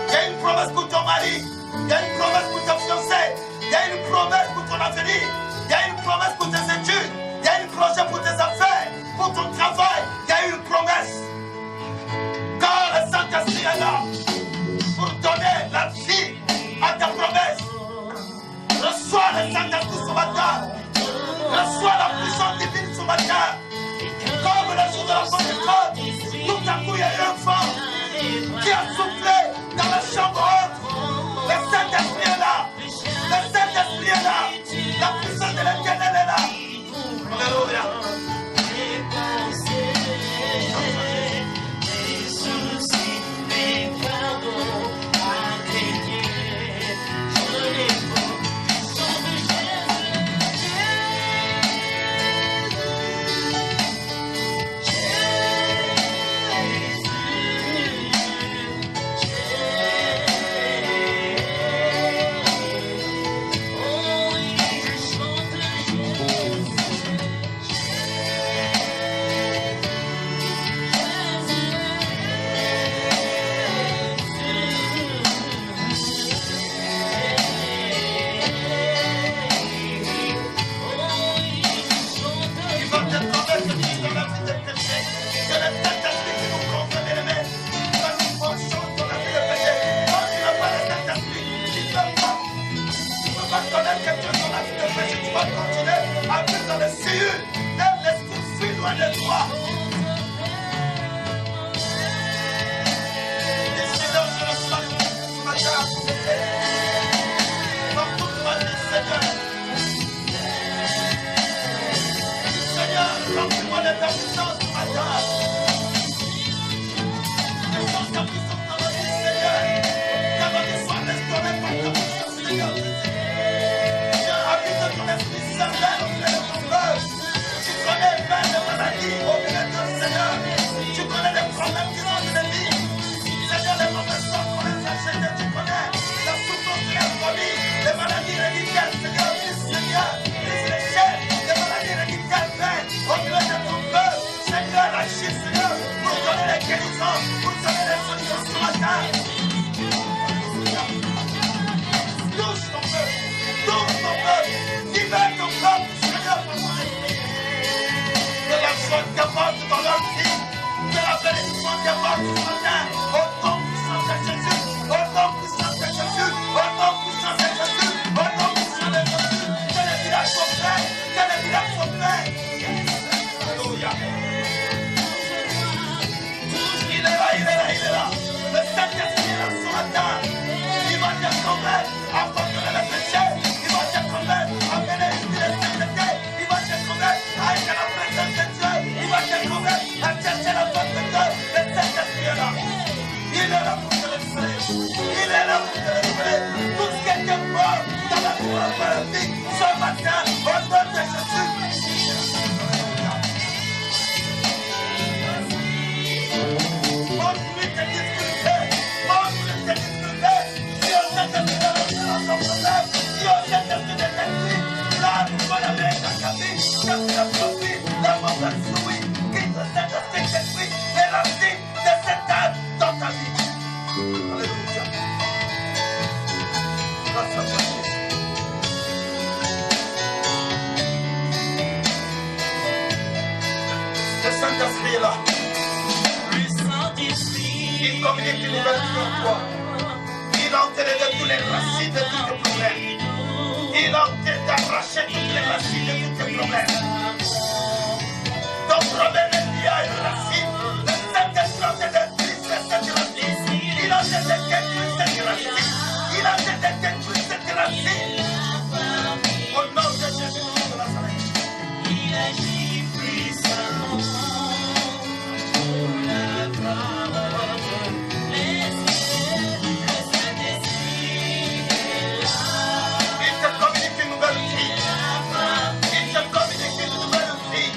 Il y a une promesse pour ton mari. Il y a une promesse pour ta fiancée. Il y a une promesse pour ton avenir. Il y a une promesse pour tes études. Il y a une projet pour tes affaires. Pour ton travail. Il y a une promesse. Car le Saint-Esprit est là pour donner la vie à ta promesse. Reçois le Saint-Esprit ce matin. Reçois la puissance divine ce matin. Comme le jour de la Pentecôte. Alléluia. Grâce à toi, Jésus. Le Saint-Esprit est là. Il communique une nouvelle vie en toi. Il a enterré de tous les racines de tous tes problèmes. Il a enterré d'arracher toutes les racines de tous tes problèmes. Ton problème est lié à une racine. Le Saint-Esprit a détruit cette racine. Il a détruit cette racine. Il a détruit cette racine. Au nom de Jésus-Christ de Nazareth. Il agit puissamment pour la parole. Il te communique une nouvelle vie. Il te communique une nouvelle vie.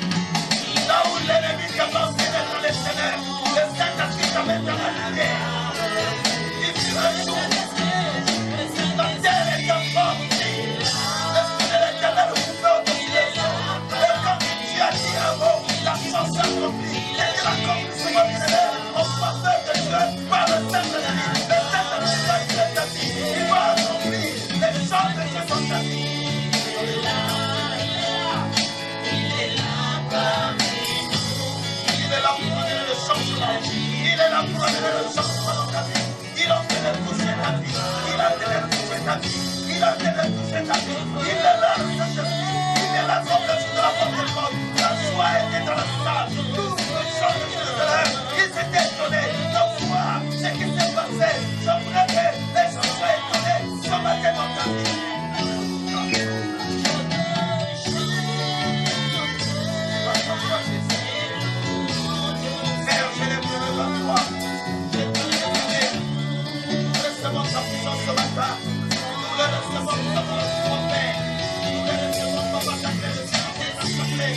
Là où l'ennemi t'a pensé d'être les ténèbres, le Saint-Esprit t'amène dans la lumière. Il fut un jour. La terre est emportée. L'Esprit de l'Éternel coupé au-dessus des eaux. Et quand Dieu a dit un mot, la chose s'accomplit. Et il accomplit ce mot en faveur de Dieu par le Saint-Esprit. Le Saint-Esprit va dire ta vie. Il va accomplir les choses de Dieu dans ta vie. Il est là pour amener le changement. Il est là pour amener le changement dans ta vie. Il a fait toucher ta vie. Il a fait toucher ta vie. Il a fait toucher ta vie. Il est là, le Saint-Esprit. Il est là comme le jour de la Pentecôte. La joie était dans la salle. Tous les gens de Jérusalem, ils étaient étonnés de voir ce qui s'est passé. Je voudrais que les gens soient étonnés ce matin dans ta vie. Père, je lève le devant toi. Je te remercie. Nous recevons ta puissance ce matin. Nous le recevons comme ton Père. Nous le recevons comme ta paix de santé, ta santé.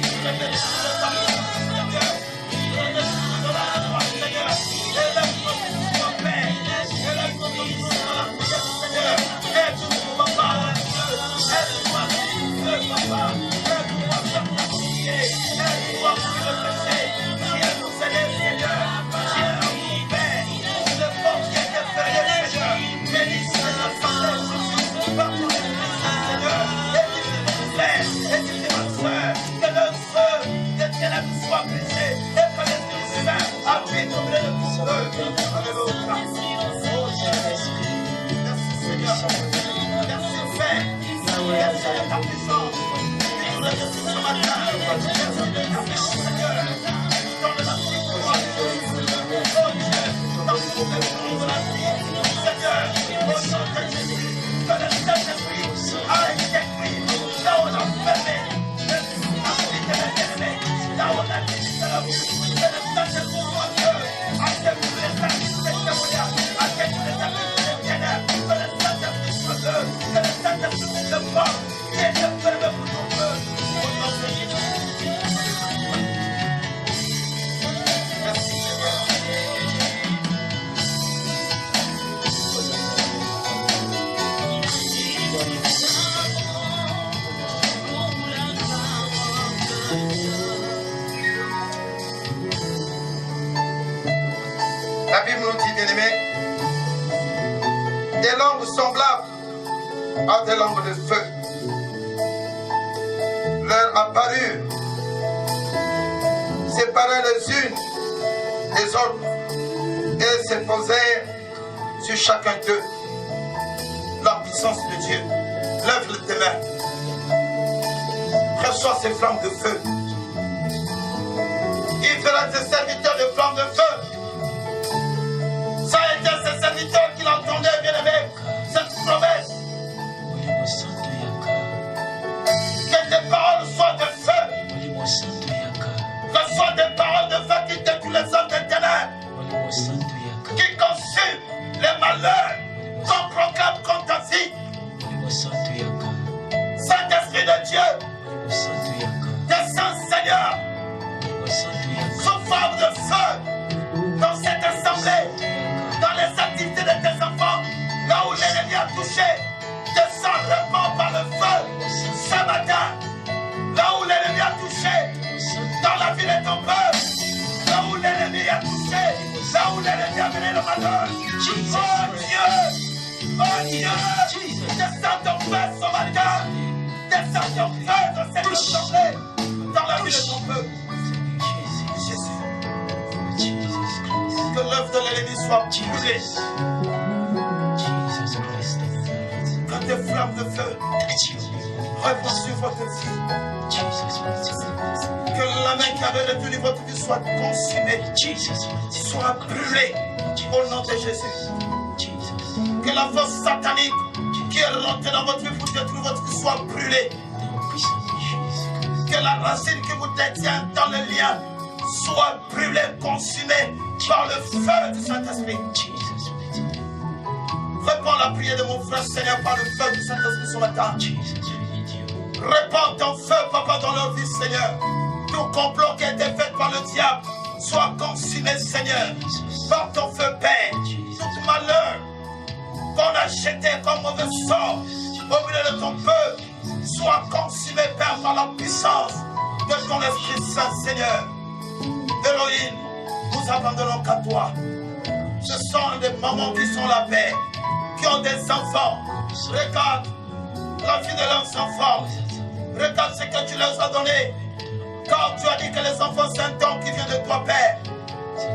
Nous le recevons ta puissance, Seigneur. Nous le recevons de la droite, Seigneur. Élève-toi pour ton Père. Élève-toi pour la prière, Seigneur. Aide-nous, Papa, Dieu. Aide-moi, Dieu, Papa. Aide-moi à faire ta prière. Aide-moi à faire le péché. Viens nous aider, Seigneur. Viens à nous, Père. Le bon Dieu qui est férié, Seigneur. Bénis Seigneur, santé, Jésus. Par ton Esprit, Seigneur. Édifiez mon frère, édifiez ma soeur. Que le feu des ténèbres soit brisé. Et que l'Esprit Saint habite au milieu de tout feu. Alléluia. Oh Jésus. Merci Seigneur. Merci Père. Merci de ta puissance. Nous le remercions ce matin. Merci de ta puissance, Seigneur. Dans la victoire de Jésus. Oh Dieu, dans le tour de la vie. Seigneur, au nom de Jésus, que le Saint-Esprit a été pris. Là où on a fermé l'esprit de l'ennemi. Là où on a dit de la vie. Que le Saint-Esprit soit Dieu. A découvert les services des témoignages. A découvert les services des ténèbres. Que le Saint-Esprit soit Dieu. Que le Saint-Esprit nous le porte. Qui est fermé pour ton feu. Au nom de Jésus. Merci Seigneur. La Bible nous dit, bien-aimés, des langues semblables à des langues de feu leur apparurent, séparées les unes des autres, et se posèrent sur chacun d'eux. La puissance de Dieu, l'œuvre de tes mains, reçoit ces flammes de feu. Il fera des serviteurs de flammes de feu. Ça a été ses serviteurs qui l'entendaient, bien-aimés, cette promesse. Que tes paroles soient de feu. Que soient des paroles de feu qui détruisent les hommes des ténèbres. Qui consument les malheurs qu'on proclame contre ta vie. Saint-Esprit de Dieu, descends, Seigneur, sous forme de feu. Oh Dieu, descends ton feu ce matin. Descends ton feu dans cette assemblée, dans la vie de ton peuple. Jésus, que l'œuvre de l'ennemi soit brûlée. Que tes flammes de feu reposent sur votre vie. Que la main qui avait retenu votre vie soit consumée, soit brûlée au nom de Jésus. Que la force satanique qui est rentrée dans votre vie pour détruire votre vie soit brûlée. Que la racine qui vous détient dans le lien soit brûlée, consumée par le feu du Saint-Esprit. Réponds la prière de mon frère Seigneur par le feu du Saint-Esprit ce matin. Répands ton feu, Papa, dans leur vie, Seigneur. Tout complot qui a été fait par le diable soit consumé, Seigneur, par ton feu, Père. Tout malheur qu'on a jeté comme mauvais sort au milieu de ton peuple soit consumé, Père, par la puissance de ton Esprit Saint, Seigneur. Elohim, nous abandonnons qu'à toi. Ce sont des mamans qui sont là, Père, qui ont des enfants. Regarde la vie de leurs enfants. Regarde ce que tu leur as donné. Car tu as dit que les enfants, c'est un don qui vient de toi, Père.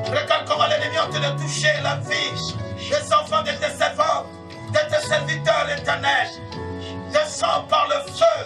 Regarde comment l'ennemi a te touché la vie des enfants de tes servants, de tes serviteurs éternels. Descends par le feu.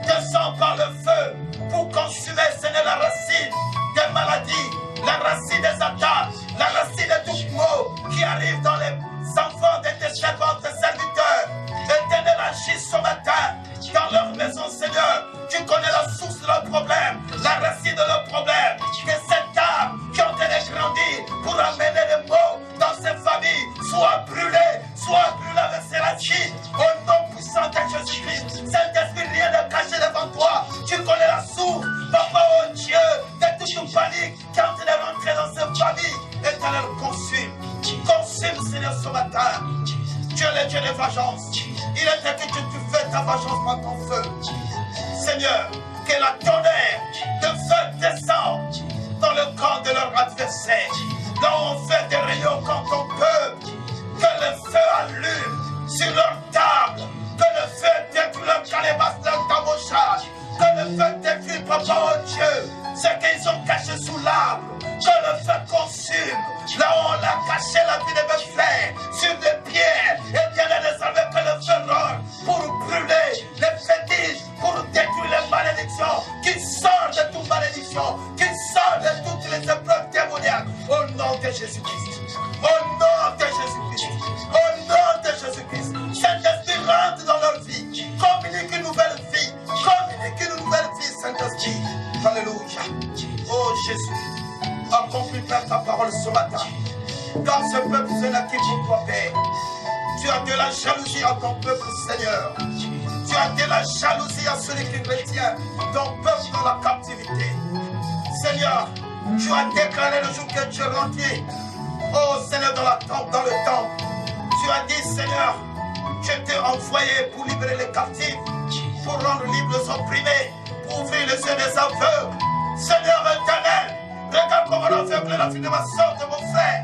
Descends par le feu pour consumer, Seigneur, la racine des maladies, la racine des attaques, la racine de tout mot qui arrive dans les enfants de tes servants, tes serviteurs. Éternel, agis ce matin dans leur maison, Seigneur. Tu connais la source de leurs problèmes, la racine de leurs problèmes. Que cette âme qui ont été grandie pour amener les mots dans ces familles soit brûlée avec ses racines. Au nom puissant de Jésus-Christ, Saint-Esprit, rien n'est caché devant toi. Tu connais la source, Papa, oh Dieu, de toute panique qui est en train de rentrer dans ces familles. Éternel, consume, Seigneur, ce matin. Dieu est le Dieu de vengeance. Il est que tu fais ta vengeance par ton feu. Seigneur, que la tonnerre de feu descende dans le corps de leur adversaire. Là où on fait des rayons contre ton peuple, que le feu allume sur leur table, que le feu détruit leur calebasse, leur cabochage, que le feu détruit, Papa, oh Dieu, ce qu'ils ont caché sous l'arbre, que le feu consume. Là où on a caché la vie de mes frères, sur des pierres, et bien désormais que le feu rôle pour brûler les fétiches, pour détruire les malédictions, qui sortent de toute malédiction, qui sortent de toutes les épreuves démoniaques, au nom de Jésus-Christ. Au nom de Jésus-Christ. Au nom de Jésus-Christ. Saint-Esprit rentre dans leur vie. Communique une nouvelle vie. Communique une nouvelle vie, Saint-Esprit. Alléluia. Oh Jésus, accomplis Père ta parole ce matin. Car ce peuple c'est naquit pour toi, Père. Tu as de la jalousie à ton peuple, Seigneur. Tu as de la jalousie à celui qui retient ton peuple dans la captivité. Seigneur, tu as déclaré le jour que tu es rentré. Oh Seigneur, dans le temple. Tu as dit, Seigneur, je t'ai envoyé pour libérer les captifs, pour rendre libres les opprimés, pour ouvrir les yeux des aveugles. Seigneur éternel, regarde comment on a fait la fille de ma soeur, de mon frère.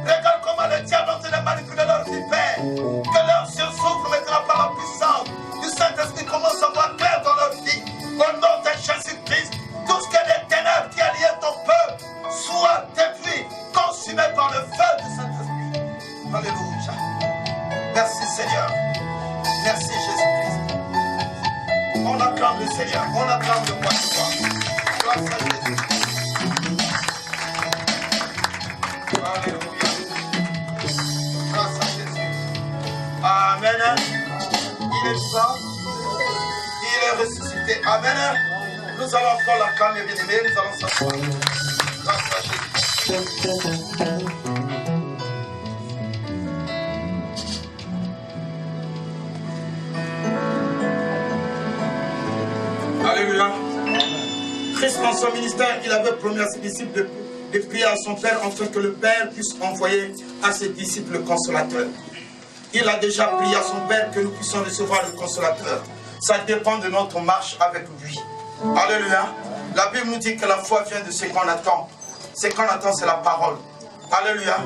Regarde comment le diable a de manipuler leur vie, Père. Que leurs yeux s'ouvrent maintenant par la puissance du Saint-Esprit commence à voir clair dans leur vie. Au nom de Jésus-Christ, tout ce qui est des ténèbres qui a lié ton peuple soit détruit, consumé par le feu du Saint-Esprit. Alléluia. Merci Seigneur. Merci Jésus-Christ. On acclame le Seigneur. On acclame le roi du roi. Grâce à Jésus. Alléluia. Grâce à Jésus. Amen. Il est vivant. Il est ressuscité. Amen. Nous allons encore l'acclamer, bien-aimés. Nous allons s'asseoir. Grâce à Jésus. Alléluia. Christ dans son ministère, il avait promis à ses disciples de prier à son Père afin que le Père puisse envoyer à ses disciples le Consolateur. Il a déjà prié à son Père que nous puissions recevoir le Consolateur. Ça dépend de notre marche avec lui. Alléluia. La Bible nous dit que la foi vient de ce qu'on attend. Ce qu'on attend, c'est la parole. Alléluia.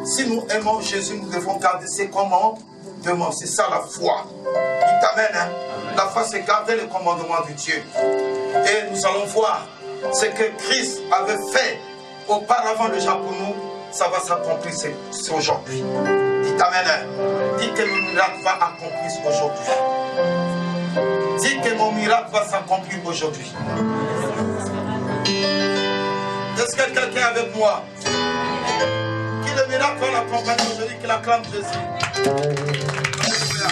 Si nous aimons Jésus, nous devons garder ses commandements. C'est ça la foi. Il t'amène. Hein? La foi, c'est garder les commandements de Dieu. Et nous allons voir ce que Christ avait fait auparavant déjà pour nous. Ça va s'accomplir aujourd'hui. Dis Amen. Dis que mon miracle va accomplir aujourd'hui. Dis que mon miracle va s'accomplir aujourd'hui. Est-ce que quelqu'un est avec moi? Qui le miracle va l'accompagner aujourd'hui, qu'il acclame Jésus. C'est la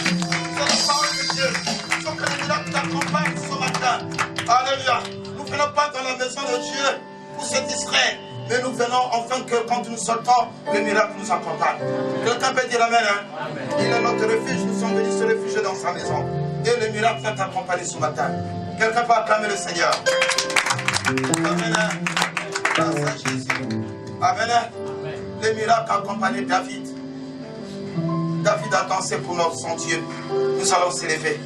parole de Dieu. Il faut que le miracle t'accompagne ce matin. Alléluia. Nous ne venons pas dans la maison de Dieu pour se distraire. Mais nous venons enfin que quand nous sortons, le miracle nous accompagne. Quelqu'un peut dire Amen, hein? Amen. Il est notre refuge, nous sommes venus se réfugier dans sa maison. Et le miracle va t'accompagner ce matin. Quelqu'un peut acclamer le Seigneur. Amen. Grâce à Jésus. Amen. Le miracle a accompagné David. David a dansé pour notre son Dieu. Nous allons s'élever.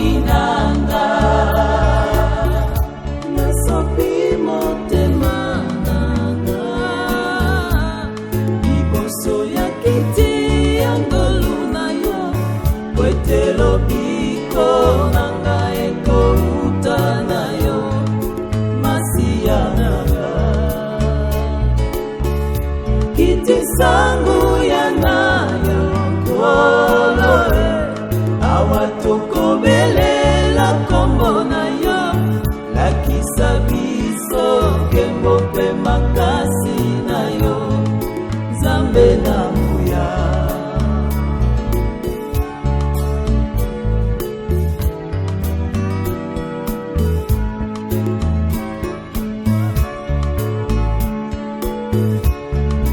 inanga nasopi motema nanga liboso ya kiti ya ngolu na yo kwetelo biko nanga ekouta na yo masiya nanga kiti sangu ya nayo koloe awatokobelela kombo na yo lakisa biso kembo pe makasi